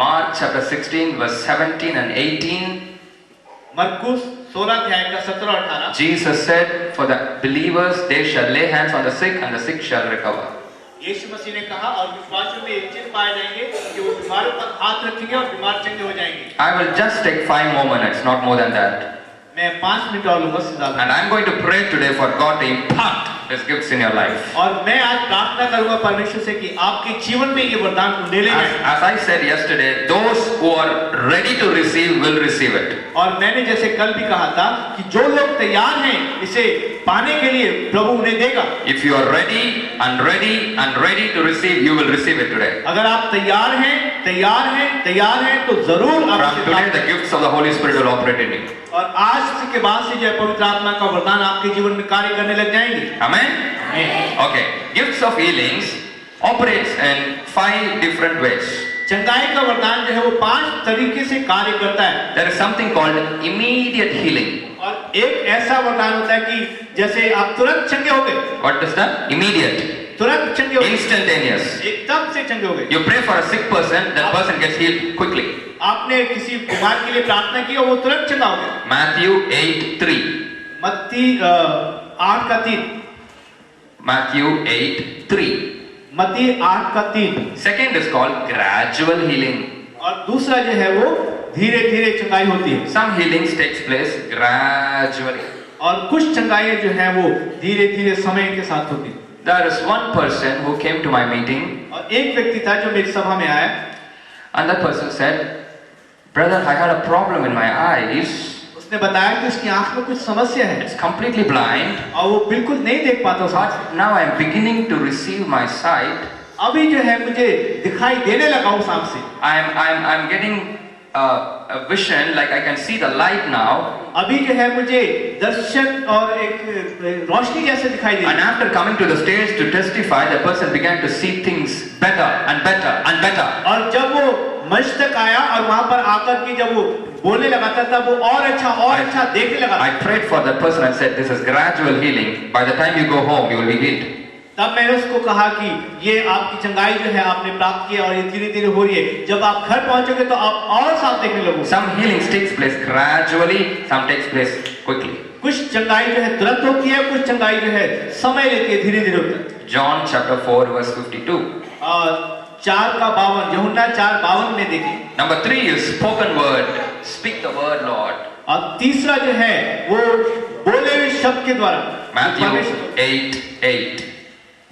A: Mark chapter 16 verse 17 and 18.
B: मरकुस 16 अध्याय का 17 और 18।
A: Jesus said, for the believers, they shall lay hands on the sick and the sick shall recover.
B: यीशु मसीह ने कहा और विश्वासियों में एक चिन्ह पाए जाएंगे कि वो बीमारों पर हाथ रखेंगे और बीमार चंगे हो जाएंगे।
A: I will just take 5 more minutes, not more than that.
B: मैं 5 मिनट और लूंगा, इससे ज्यादा।
A: And I am going to pray today for God to impart His gifts in your life.
B: और मैं आज प्रार्थना करूंगा परमेश्वर से कि आपके जीवन में ये वरदान उंडेले जाएं।
A: As I said yesterday, those who are ready to receive will receive it.
B: और मैंने जैसे कल भी कहा था कि जो लोग तैयार हैं इसे पाने के लिए प्रभु उन्हें देगा।
A: If you are ready to receive, you will receive it today.
B: अगर आप तैयार हैं तो जरूर आप
A: From today, the gifts of the Holy Spirit will operate in you.
B: और आज के बाद से जो है पवित्र आत्मा का वरदान आपके जीवन में कार्य करने लग जाएंगे।
A: Amen? Okay. Gifts of healings operates in 5 different ways.
B: चंगाई का वरदान जो है वो 5 तरीके से कार्य करता है।
A: There is something called immediate healing.
B: और एक ऐसा वरदान होता है कि जैसे आप तुरंत चंगे हो गए।
A: What is that? Immediate.
B: तुरंत चंगे हो गए।
A: Instantaneous.
B: एकदम से चंगे हो गए।
A: You pray for a sick person, that person gets healed quickly.
B: आपने किसी बीमार के लिए प्रार्थना की और वो तुरंत चंगा हो गया।
A: Matthew 8:3.
B: मत्ती 8 का 3।
A: Matthew 8:3.
B: मत्ती 8 का 3।
A: Second is called gradual healing.
B: और दूसरा जो है वो धीरे-धीरे चंगाई होती है।
A: Some healings takes place gradually.
B: और कुछ चंगाई जो है वो धीरे-धीरे समय के साथ होती है।
A: There is one person who came to my meeting.
B: और एक व्यक्ति था जो मेरी सभा में आया।
A: And that person said, "Brother, I had a problem in my eyes.
B: उसने बताया कि उसकी आंख में कुछ समस्या है।
A: It's completely blind.
B: और वो बिल्कुल नहीं देख पाता था।
A: But now I am beginning to receive my sight.
B: अभी जो है मुझे दिखाई देने लगा उस आंख से।
A: I'm getting a vision, like I can see the light now.
B: अभी जो है मुझे दर्शन और एक रोशनी जैसे दिखाई दे।
A: And after coming to the stage to testify, the person began to see things better and better and better.
B: और जब वो मंच तक आया और वहां पर आकर के जब वो बोलने लगा था तब वो और अच्छा देखने लगा।
A: I prayed for that person and said, "This is gradual healing. By the time you go home, you will be healed."
B: तब मैंने उसको कहा कि ये आपकी चंगाई जो है आपने प्राप्त किया और ये धीरे-धीरे हो रही है। जब आप घर पहुंचोगे तो आप और साफ देखने लगोगे।
A: Some healings takes place gradually, some takes place quickly.
B: कुछ चंगाई जो है तुरंत होती है, कुछ चंगाई जो है समय लेती है, धीरे-धीरे होती है।
A: John chapter 4 verse 52.
B: 4 का 52, यूहन्ना 4:52 में देखिए।
A: Number 3 is spoken word. Speak the word, Lord.
B: और तीसरा जो है वो बोले हुए शब्द के द्वारा।
A: Matthew 8:8.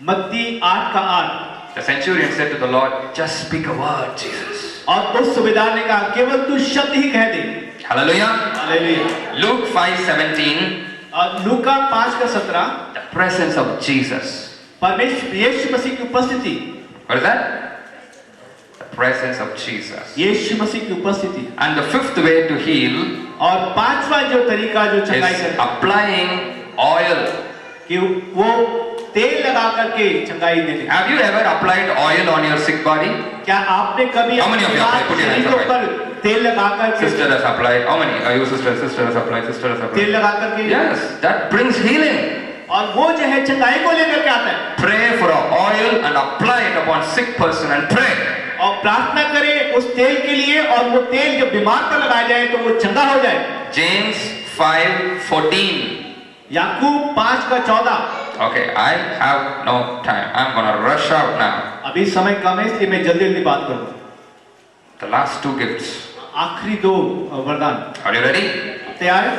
B: मत्ती 8 का 8।
A: The centurion said to the Lord, "Just speak a word, Jesus."
B: और उस सूबेदार ने कहा केवल तू शब्द ही कह दे।
A: Hallelujah.
B: हालेलुया।
A: Luke 5:17.
B: और लूका 5 का 17।
A: The presence of Jesus.
B: परमेश्वर यीशु मसीह की उपस्थिति।
A: What is that? The presence of Jesus.
B: यीशु मसीह की उपस्थिति।
A: And the 5th way to heal
B: और 5वां जो तरीका जो चंगाई
A: is
B: करता
A: applying oil.
B: कि वो तेल लगा करके चंगाई देने।
A: Have you ever applied oil on your sick body?
B: क्या आपने कभी
A: How many of you applied? Put your hands
B: शरीर
A: up.
B: के ऊपर तेल लगा करके
A: Sister has applied. How many? Are you sister? Sister has applied. Sister has
B: तेल
A: applied.
B: लगा करके?
A: Yes, that brings healing.
B: और वो जो है चंगाई को लेकर के आता है।
A: Pray for oil and apply it upon sick person and pray.
B: और और प्रार्थना करें उस तेल के लिए, और वो तेल जब बीमार पर लगाया जाए तो वो चंगा हो जाए।
A: James 5:14.
B: Yakub 5:14।
A: Okay, I have no time. I'm gonna rush out now.
B: अभी समय कम है इसलिए मैं जल्दी जल्दी बात करूँ।
A: The last two gifts.
B: आखिरी 2 वरदान।
A: Are you ready?
B: तैयार है?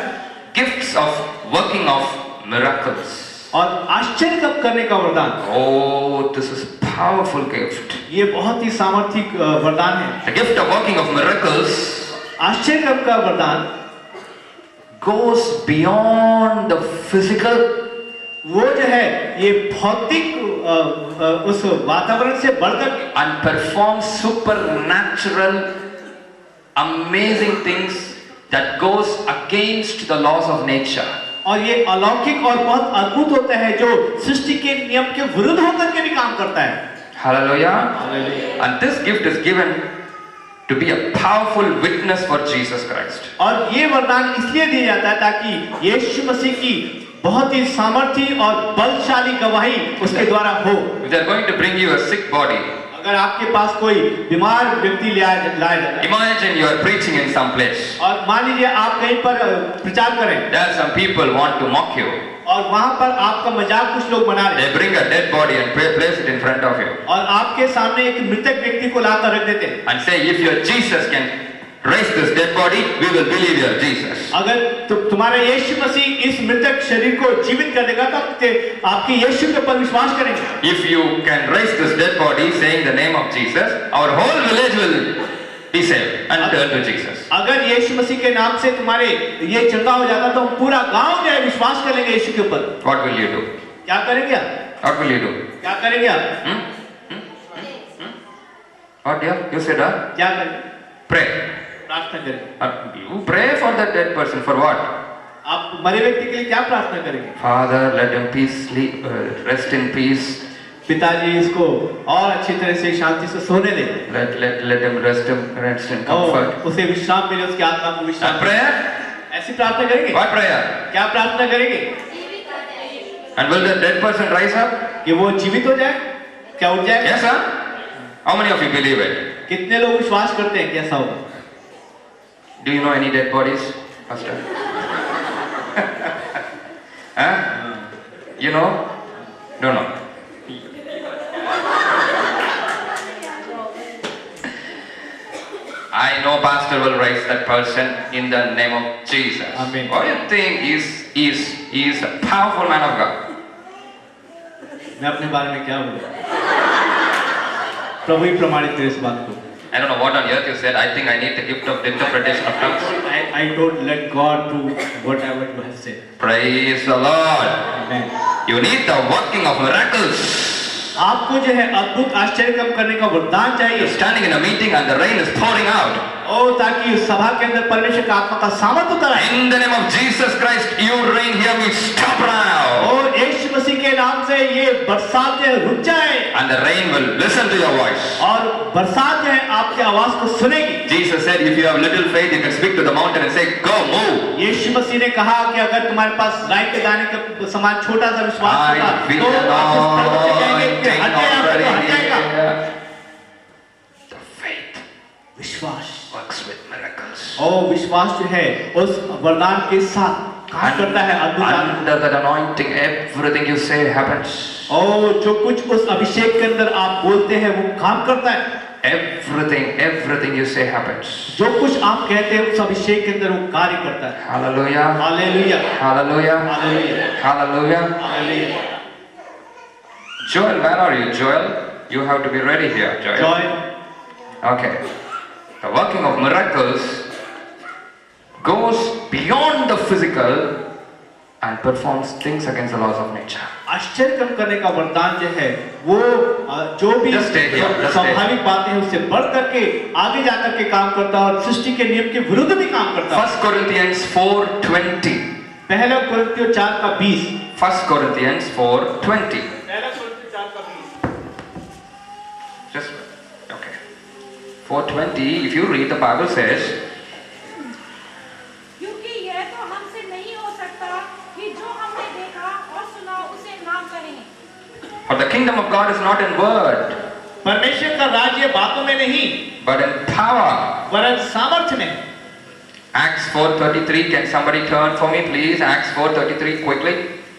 A: Gifts of working of miracles.
B: और आश्चर्य कब करने का वरदान।
A: Oh, this is powerful gift.
B: ये बहुत ही सामर्थी वरदान है।
A: The gift of working of miracles
B: आश्चर्य कब का वरदान
A: goes beyond the physical
B: वो जो है ये भौतिक उस वातावरण से बढ़कर
A: and performs supernatural amazing things that goes against the laws of nature.
B: और ये अलौकिक और बहुत अद्भुत होता है जो सृष्टि के नियम के विरुद्ध होकर के भी काम करता है।
A: Hallelujah. And this gift is given to be a powerful witness for Jesus Christ.
B: और ये वरदान इसलिए दिया जाता है ताकि यीशु मसीह की बहुत ही सामर्थी और बलशाली गवाही उसके द्वारा हो।
A: If they are going to bring you a sick body,
B: अगर आपके पास कोई बीमार व्यक्ति लाया जाता है,
A: imagine you are preaching in some place.
B: और मान लीजिए आप कहीं पर प्रचार करें,
A: There are some people want to mock you.
B: और वहां पर आपका मजाक कुछ लोग बना रहे हैं,
A: They bring a dead body and place it in front of you
B: और आपके सामने एक मृतक व्यक्ति को लाकर रख देते हैं
A: and say, if your Jesus can raise this dead body, we will believe your Jesus.
B: अगर तुम्हारा यीशु मसीह इस मृतक शरीर को जीवित कर देगा तो आपके यीशु के ऊपर विश्वास करेंगे।
A: If you can raise this dead body saying the name of Jesus, our whole village will be saved and turn to Jesus.
B: अगर यीशु मसीह के नाम से तुम्हारे ये चंगा हो जाता तो हम पूरा गांव जो है विश्वास कर लेंगे यीशु के ऊपर।
A: What will you do?
B: क्या करेंगे आप?
A: What will you do?
B: क्या करेंगे आप?
A: What dear? You said,
B: क्या करेंगे?
A: pray.
B: प्रार्थना करेंगे।
A: You pray for that dead person for what?
B: आप मरे व्यक्ति के लिए क्या प्रार्थना करेंगे?
A: Father, let him rest in peace.
B: पिताजी इसको और अच्छी तरह से शांति से सोने दें।
A: Let him rest in comfort.
B: उसे विश्राम मिले, उसकी आत्मा को विश्राम।
A: And prayer?
B: ऐसी प्रार्थना करेंगे?
A: What prayer?
B: क्या प्रार्थना करेंगे?
A: And will the dead person rise up?
B: कि वो जीवित हो जाए? क्या उठ जाए?
A: Yes, sir. How many of you believe it?
B: कितने लोग विश्वास करते हैं कि ऐसा होगा?
A: Do you know any dead bodies, Pastor? Huh? You know? No, no. I know Pastor will raise that person in the name of Jesus.
B: Amen.
A: What do you think? He is a powerful man of God.
B: मैं अपने बारे में क्या बोलूं? प्रभु ही प्रमाणित करे इस बात को।
A: I don't know what on earth you said. I think I need the gift of interpretation of tongues.
B: I don't let God do whatever you have said.
A: Praise the Lord.
B: Amen.
A: You need the working of miracles.
B: आपको जो है अद्भुत आश्चर्य कम करने का वरदान चाहिए।
A: You're standing in a meeting and the rain is pouring out.
B: ओ ताकि सभा के अंदर परमेश्वर का आत्मा का सामर्थ उतर आए।
A: In the name of Jesus Christ, you rain, hear me, stop now.
B: और यीशु मसीह के नाम से ये बरसात जो है रुक जाए।
A: And the rain will listen to your voice.
B: और बरसात जो है आपकी आवाज को सुनेगी।
A: Jesus said, if you have little faith, you can speak to the mountain and say, go, move.
B: यीशु मसीह ने कहा कि अगर तुम्हारे पास राई के दाने के समान छोटा सा विश्वास होगा तो आप इस पर्वत से कहेंगे कि हट जाए, आपको तो हट जाएगा।
A: The faith
B: विश्वास
A: works with miracles.
B: और विश्वास जो है उस वरदान के साथ काम करता है अद्भुत।
A: Under that anointing, everything you say happens.
B: और जो कुछ उस अभिषेक के अंदर आप बोलते हैं वो काम करता है।
A: Everything you say happens.
B: जो कुछ आप कहते हैं उस अभिषेक के अंदर वो कार्य करता है।
A: Hallelujah.
B: Hallelujah,
A: Hallelujah.
B: Hallelujah,
A: Hallelujah.
B: Hallelujah.
A: Joel, where are you, Joel? You have to be ready here, Joel.
B: Joy
A: Okay. The working of miracles goes beyond the physical and performs things against the laws of nature.
B: आश्चर्य कम करने का वरदान जो है वो जो भी
A: Just stay here, just stay.
B: स्वाभाविक बातें हैं उससे बढ़ करके आगे जाकर के काम करता है और सृष्टि के नियम के विरुद्ध भी काम करता है।
A: 1 Corinthians 4:20.
B: पहला कुरिन्थियों 4:20।
A: 1 Corinthians 4:20.
B: पहला कुरिन्थियों 4:20।
A: Just okay. 4:20. If you read, the Bible says,
C: क्योंकि यह तो हमसे नहीं हो सकता कि जो हमने देखा और सुना उसे नाम करें।
A: for the kingdom of God is not in word,
B: परमेश्वर का राज्य बातों में नहीं
A: but in power.
B: वरन सामर्थ्य में।
A: Acts 4:33. Can somebody turn for me, please? Acts 4:33 quickly.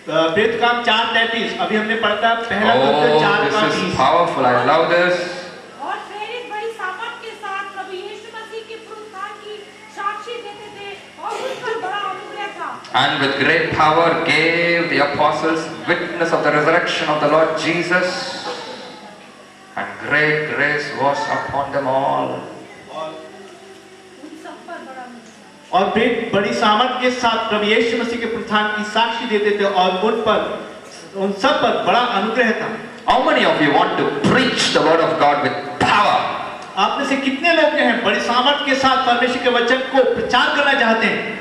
B: प्रेरित काम 4:33 अभी हमने पढ़ा पहला
A: Oh,
B: पत्र
A: this is
B: 4:30।
A: powerful. I love this.
C: और प्रेरित बड़ी सामर्थ के साथ प्रभु यीशु मसीह के पुनरुत्थान की साक्षी देते थे और उस पर बड़ा अनुग्रह था।
A: And with great power gave the apostles witness of the resurrection of the Lord Jesus. And great grace was upon them all.
C: उन सब पर बड़ा अनुग्रह।
B: और प्रेरित बड़ी सामर्थ के साथ प्रभु यीशु मसीह के पुनरुत्थान की साक्षी देते थे और उन सब पर बड़ा अनुग्रह था।
A: How many of you want to preach the word of God with power?
B: आप में से कितने लोग जो हैं बड़ी सामर्थ के साथ परमेश्वर के वचन को प्रचार करना चाहते हैं?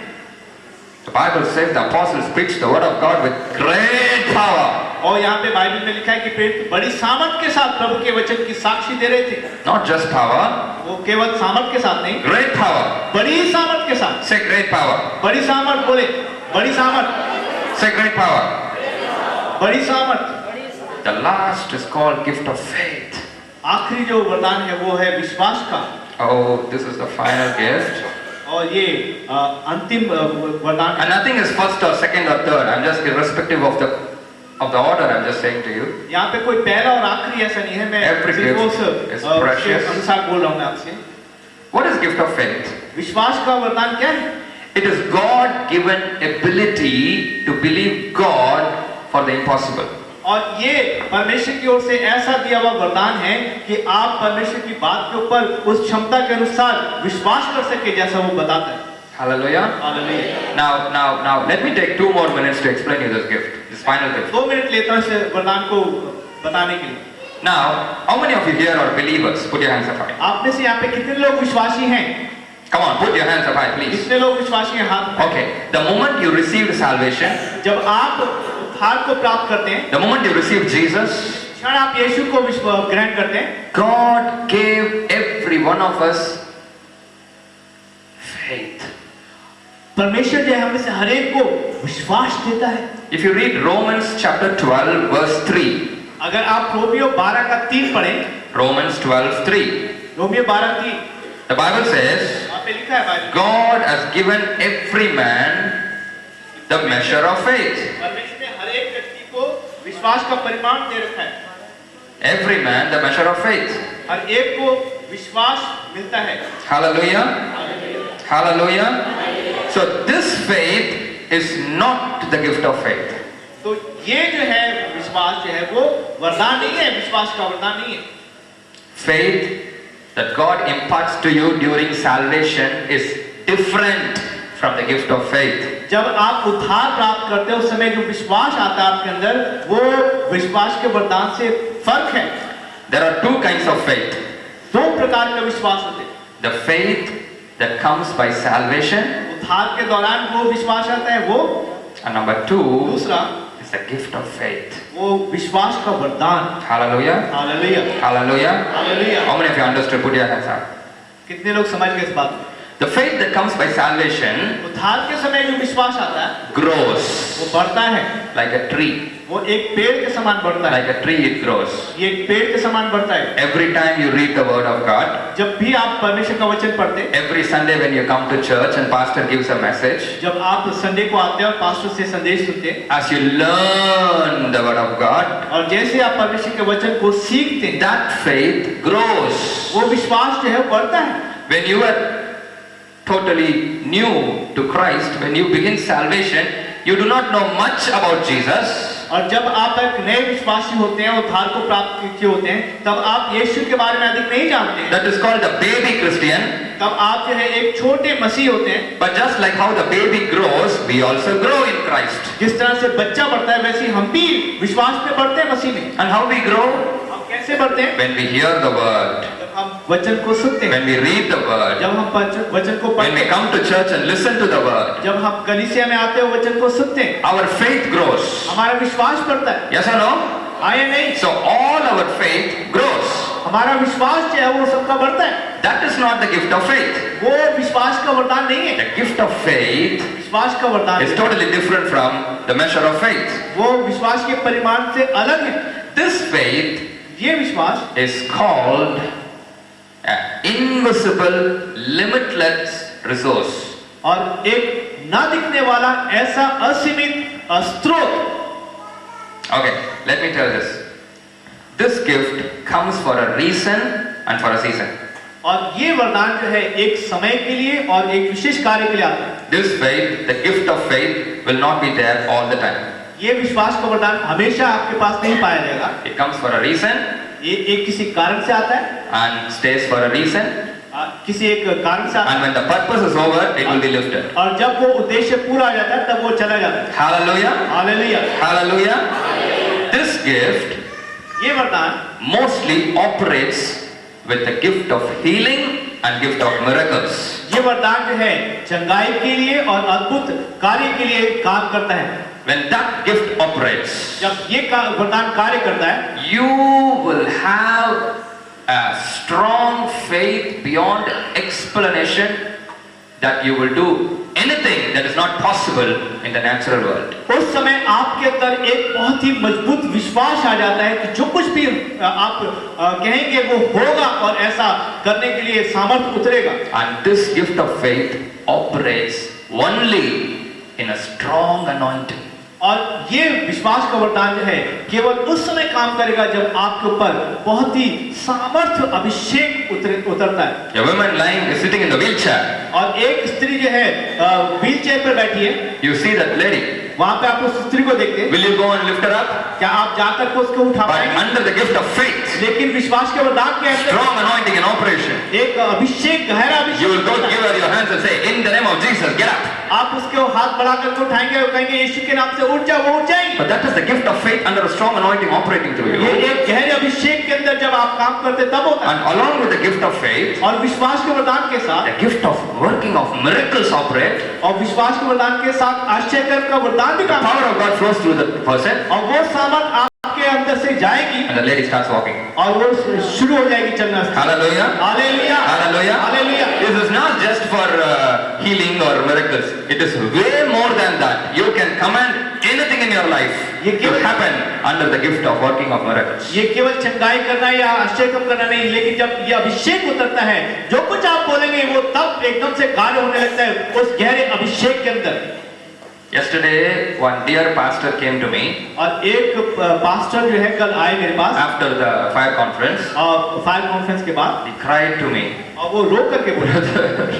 A: The Bible says the apostles preached the word of God with great power.
B: और यहाँ पे बाइबल में लिखा है कि प्रेरित बड़ी सामर्थ के साथ प्रभु के वचन की साक्षी दे रहे थे।
A: Not just power,
B: वो केवल सामर्थ के साथ नहीं,
A: great power.
B: बड़ी सामर्थ के साथ।
A: Say great power.
B: बड़ी सामर्थ बोले, बड़ी सामर्थ,
A: Say great power.
B: बड़ी सामर्थ।
A: The last is called gift of faith.
B: आखिरी जो वरदान है वो है विश्वास का।
A: Oh, this is the final gift.
B: और ये अंतिम वरदान है।
A: And nothing is first or second or third. I'm just irrespective of the order. I'm just saying to you.
B: यहाँ पे कोई पहला और आखिरी ऐसा नहीं है। मैं
A: Every
B: सिर्फ
A: gift
B: उस
A: is precious.
B: उसके अनुसार बोल रहा हूँ मैं आपसे।
A: What is gift of faith?
B: विश्वास का वरदान क्या है?
A: It is God-given ability to believe God for the impossible.
B: और ये परमेश्वर की ओर से ऐसा दिया हुआ वरदान है कि आप परमेश्वर की बात के ऊपर उस क्षमता के अनुसार विश्वास कर सके जैसा वो बताता है।
A: Hallelujah.
B: Hallelujah.
A: Now, let me take 2 more minutes to explain you this gift, this final gift.
B: 2 minute लेता हूँ इस वरदान को बताने के लिए।
A: Now, how many of you here are believers? Put your hands up high.
B: आप में से यहाँ पे कितने लोग विश्वासी हैं?
A: Come on, put your hands up high, please.
B: कितने लोग विश्वासी हैं? हाथ उठाएं।
A: Okay. The moment you received salvation,
B: जब आप उद्धार को प्राप्त करते हैं,
A: the moment you received Jesus,
B: क्षण आप यीशु को ग्रहण करते हैं,
A: God gave every one of us faith.
B: परमेश्वर जो है हमें से हर एक को विश्वास देता है।
A: If you read Romans chapter 12 verse 3,
B: अगर आप रोमियो 12 का 3 पढ़ें,
A: Romans 12:3,
B: Romeo 12:3,
A: the Bible says,
B: वहाँ पे लिखा है Bible,
A: God has given every man the measure of faith.
B: परमेश्वर ने हर एक व्यक्ति को विश्वास का परिमाण दे रखा है।
A: Every man the measure of faith.
B: हर एक को विश्वास मिलता है।
A: Hallelujah. Hallelujah. So this faith is not the gift of faith.
B: तो ये जो है विश्वास जो है वो वरदान नहीं है, विश्वास का वरदान नहीं है।
A: Faith that God imparts to you during salvation is different from the gift of faith.
B: जब आप उद्धार प्राप्त करते हो उस समय जो विश्वास आता है आपके अंदर, वो विश्वास के वरदान से फर्क है।
A: There are 2 kinds of faith.
B: 2 प्रकार का विश्वास होते हैं।
A: The faith that comes by salvation,
B: उद्धार के दौरान वो विश्वास आता है, वो
A: and number 2
B: दूसरा
A: is the gift of faith.
B: वो विश्वास का वरदान।
A: Hallelujah.
B: Hallelujah,
A: Hallelujah.
B: Hallelujah.
A: How many of you understood? Put your hands up.
B: कितने लोग समझ गए इस बात को?
A: The faith that comes by salvation
B: उद्धार के समय जो विश्वास आता है
A: grows
B: वो बढ़ता है,
A: like a tree.
B: वो एक पेड़ के समान बढ़ता है।
A: Like a tree it grows.
B: ये एक पेड़ के समान बढ़ता है।
A: Every time you read the word of God,
B: जब भी आप परमेश्वर का वचन पढ़ते हैं,
A: every Sunday when you come to church and pastor gives a message,
B: जब आप संडे को आते हैं और पास्टर से संदेश सुनते हैं,
A: as you learn the word of God,
B: और जैसे आप परमेश्वर के वचन को सीखते हैं,
A: that faith grows.
B: वो विश्वास जो है बढ़ता है।
A: When you are totally new to Christ, when you begin salvation, you do not know much about Jesus.
B: और जब आप एक नए विश्वासी होते हैं, उद्धार को प्राप्त किए होते हैं, तब आप यीशु के बारे में अधिक नहीं जानते हैं।
A: That is called a baby Christian.
B: तब आप जो है एक छोटे मसीह होते हैं।
A: But just like how the baby grows, we also grow in Christ.
B: जिस तरह से बच्चा बढ़ता है, वैसे ही हम भी विश्वास में बढ़ते हैं मसीह में।
A: And how we grow?
B: हम कैसे बढ़ते हैं?
A: When we hear the word,
B: जब हम वचन को सुनते हैं,
A: when we read the word,
B: जब हम वचन को
A: when
B: पढ़ते
A: we
B: हैं,
A: come to church and listen to the word,
B: जब हम कलीसिया में आते हैं वचन को सुनते हैं,
A: our faith grows.
B: हमारा विश्वास बढ़ता है।
A: Yes or no?
B: हाँ या नहीं?
A: So all our faith grows.
B: हमारा विश्वास जो है वो सबका बढ़ता है।
A: That is not the gift of faith.
B: वो विश्वास का वरदान नहीं है।
A: The gift of faith
B: विश्वास का वरदान
A: is totally different from the measure of faith.
B: वो विश्वास के परिमाण से अलग है।
A: This faith
B: ये विश्वास
A: is called an invisible, limitless resource.
B: और एक ना दिखने वाला ऐसा असीमित स्रोत।
A: Okay, let me tell this. This gift comes for a reason and for a season.
B: और ये वरदान जो है एक समय के लिए और एक विशेष कार्य के लिए आता है।
A: This faith, the gift of faith, will not be there all the time.
B: ये विश्वास का वरदान हमेशा आपके पास नहीं पाया जाएगा।
A: It comes for a reason
B: ये एक किसी कारण से आता है,
A: and stays for a reason.
B: किसी एक कारण से आता
A: And when the purpose is over, it will be lifted.
B: है और जब वो उद्देश्य पूरा हो जाता है तब वो चला जाता है।
A: Hallelujah!
B: Hallelujah.
A: Hallelujah! This gift
B: ये वरदान
A: mostly operates with the gift of healing and gift of miracles.
B: ये वरदान जो है चंगाई के लिए और अद्भुत कार्य के लिए काम करता है।
A: When that gift operates,
B: जब ये वरदान कार्य करता है,
A: you will have a strong faith beyond explanation that you will do anything that is not possible in the natural world.
B: उस समय आपके अंदर एक बहुत ही मजबूत विश्वास आ जाता है कि जो कुछ भी आप कहेंगे वो होगा और ऐसा करने के लिए सामर्थ्य उतरेगा।
A: And this gift of faith operates only in a strong anointing.
B: और ये विश्वास का वरदान जो है केवल उस समय काम करेगा जब आपके ऊपर बहुत ही सामर्थ्य अभिषेक उतरता है।
A: A woman is sitting in the wheelchair.
B: और एक स्त्री जो है व्हील चेयर पर बैठी है,
A: You see that lady.
B: वहां पे आप उस स्त्री को देखते हैं।
A: Will you go and lift her up?
B: क्या आप जाकर को उसको उठा
A: But
B: पाएंगे?
A: under the gift of faith,
B: लेकिन विश्वास के वरदान के अंदर
A: strong anointing in operation,
B: एक अभिषेक, गहरा अभिषेक
A: you will go
B: होता है।
A: give her your hands and say, in the name of Jesus, get up.
B: आप उसके हाथ बढ़ा करके उठाएंगे और कहेंगे यीशु के नाम से उठ जाओ, वो उठ जाएंगे।
A: But that is the gift of faith under a strong anointing operating through
B: ये
A: you.
B: एक गहरे अभिषेक के अंदर जब आप काम करते तब होता है।
A: And along with the gift of faith,
B: और विश्वास के वरदान के साथ
A: the gift of working of miracles operate.
B: और विश्वास के वरदान के साथ आश्चर्य का वरदान भी
A: The
B: काम
A: power of God flows through the person,
B: और वो सामर्थ आपके अंदर से जाएगी
A: and the lady starts walking.
B: और वो शुरू हो जाएगी चलना।
A: Hallelujah!
B: Hallelujah,
A: Hallelujah!
B: Hallelujah.
A: This is not just for healing or miracles. It is way more than that. You can command anything in your life to happen under the gift of working of miracles.
B: ये केवल चंगाई करना या आश्चर्य कम करना नहीं, लेकिन जब ये अभिषेक उतरता है, जो कुछ आप बोलेंगे वो तब एकदम से कार्य होने लगता है उस गहरे अभिषेक के अंदर।
A: Yesterday, one dear pastor came to me
B: और एक पास्टर जो है कल आए मेरे पास
A: after the fire conference.
B: और फायर कॉन्फ्रेंस के बाद
A: He cried to me,
B: और वो रो करके बोला,
A: "Brother,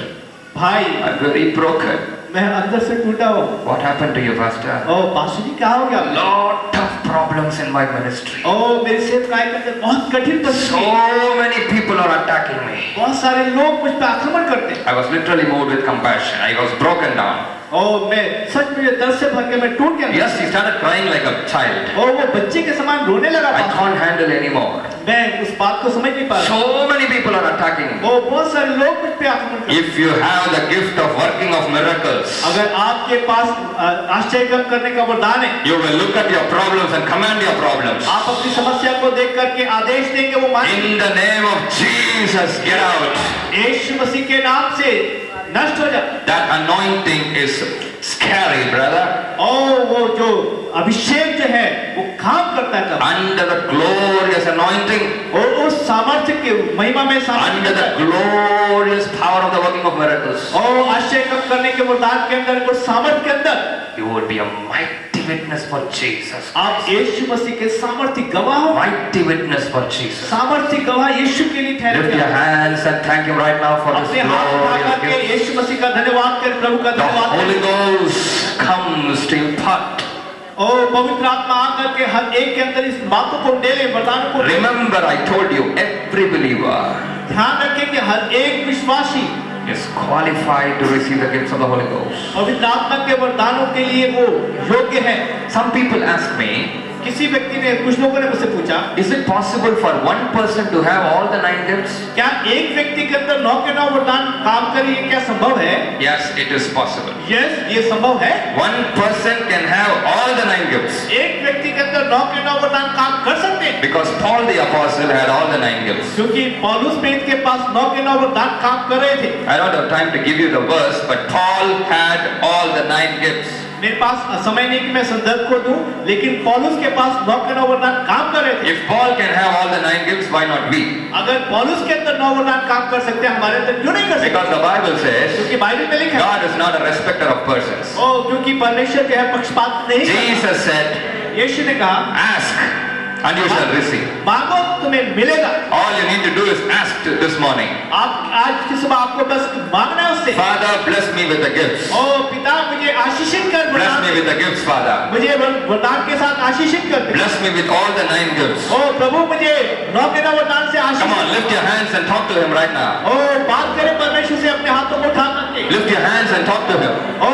B: भाई
A: I'm very broken.
B: मैं अंदर से टूटा हूँ।
A: What happened to you, pastor?"
B: ओ पास्टर जी क्या हो गया?
A: Lot of problems in my ministry.
B: ओ मेरे सेवकाई के अंदर बहुत कठिन परिस्थिति है।
A: So many people are attacking me.
B: बहुत सारे लोग मुझ पे आक्रमण करते हैं।
A: I was literally moved with compassion. I was broken down.
B: ओ मैं सच में दर्द से भर के मैं टूट गया।
A: Yes, he started crying like a child.
B: ओ वो बच्चे के समान रोने लगा।
A: I can't handle anymore.
B: मैं उस बात को समझ नहीं पा रहा।
A: So many people are attacking me.
B: ओ बहुत सारे लोग मुझ पे आक्रमण करते हैं।
A: If you have the gift of working of miracles,
B: अगर आपके पास आश्चर्य कम करने का वरदान है,
A: you will look at your problems and command your problems.
B: आप अपनी समस्या को देख करके आदेश देंगे, वो मानेंगे।
A: In the name of Jesus, get out.
B: यीशु मसीह के नाम से नष्ट हो जा।
A: That anointing is scary, brother.
B: ओ वो जो अभिषेक जो है वो काम करता है तब।
A: Under the glorious anointing,
B: और उस सामर्थ्य के महिमा में
A: under the glorious power of the working of miracles,
B: और आश्चर्य कम करने के वरदान के अंदर, वो सामर्थ्य के अंदर
A: you would be a mighty witness for Jesus.
B: आप यीशु मसीह के सामर्थ्य गवाह हो।
A: Mighty witness for Jesus.
B: सामर्थ्य गवाह यीशु के लिए ठहरे।
A: Lift your hands and thank Him right now for this
B: अपने हाथ उठा
A: glorious
B: करके
A: gift.
B: यीशु मसीह का धन्यवाद कर, प्रभु का
A: The
B: धन्यवाद
A: Holy
B: कर।
A: Ghost comes to impart.
B: और पवित्र आत्मा आकर के हर एक के अंदर इस बातों को डेले, वरदानों को डेले।
A: Remember, I told you, every believer
B: ध्यान रखें कि हर एक विश्वासी
A: is qualified to receive the gifts of the Holy Ghost.
B: पवित्र आत्मा के वरदानों के लिए वो योग्य है।
A: Some people ask me,
B: किसी व्यक्ति ने, कुछ लोगों ने मुझसे पूछा,
A: is it possible for one person to have all the 9 gifts?
B: क्या एक व्यक्ति के अंदर 9 के 9 वरदान काम करे, ये क्या संभव है?
A: Yes, it is possible.
B: Yes, ये संभव है।
A: One person can have all the 9 gifts.
B: एक व्यक्ति के अंदर 9 के 9 वरदान काम कर सकते हैं।
A: Because Paul the Apostle had all the 9 gifts.
B: क्योंकि पौलुस प्रेरित के पास 9 के 9 वरदान काम कर रहे थे।
A: I don't have time to give you the verse, but Paul had all the 9 gifts.
B: मेरे पास समय नहीं कि मैं संदर्भ को दूं, लेकिन पौलुस के पास 9 के 9 वरदान काम कर रहे थे।
A: If Paul can have all the 9 gifts, why not we?
B: अगर पौलुस के अंदर 9 वरदान काम कर सकते हैं, हमारे अंदर क्यों नहीं कर सकते?
A: Because the Bible says
B: क्योंकि बाइबल में लिखा है,
A: God is not a respecter of persons.
B: क्योंकि परमेश्वर जो है पक्षपात नहीं करता।
A: Jesus said,
B: यीशु ने कहा,
A: ask and you shall receive.
B: मांगो तुम्हें मिलेगा।
A: All you need to do is ask this morning.
B: आप आज की सुबह आपको बस मांगना है उससे।
A: Father, bless me with the gifts.
B: ओ पिता मुझे आशीषित कर,
A: Bless me with the gifts, Father.
B: मुझे वरदान के साथ आशीषित कर।
A: Bless me with all the 9 gifts.
B: ओ प्रभु मुझे 9 के 9 वरदान से आशीषित।
A: Come on, lift your hands and talk to him right now.
B: ओ बात करें परमेश्वर से, अपने हाथों को उठा करके।
A: Lift your hands and talk to him.
B: ओ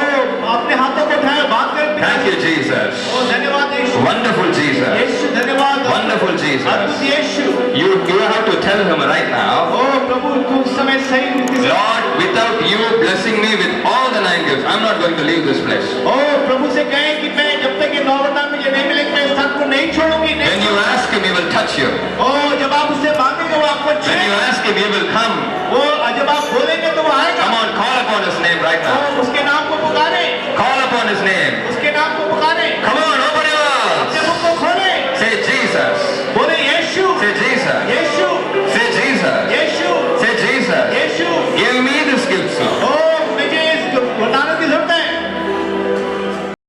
B: अपने हाथों को उठाए, बात करें।
A: Thank you, Jesus.
B: ओ धन्यवाद यीशु।
A: Wonderful Jesus.
B: यीशु धन्यवाद।
A: Wonderful Jesus.
B: अद्भुत यीशु।
A: You have to tell him right now,
B: ओ प्रभु तू उस समय सही रीति से।
A: Lord, without you blessing me with all the 9 gifts, I'm not going to leave this place.
B: ओ प्रभु से कहें कि मैं जब तक ये 9 वरदान मुझे नहीं मिलेंगे, मैं इस स्थान को नहीं छोड़ूंगी।
A: When you ask him, he will touch you.
B: ओ जब आप उससे मांगेंगे वो आपको
A: When you
B: छेड़ेगा।
A: ask him, he will come.
B: वो जब आप बोलेंगे तो वो आएगा।
A: Come on, call upon his name right now.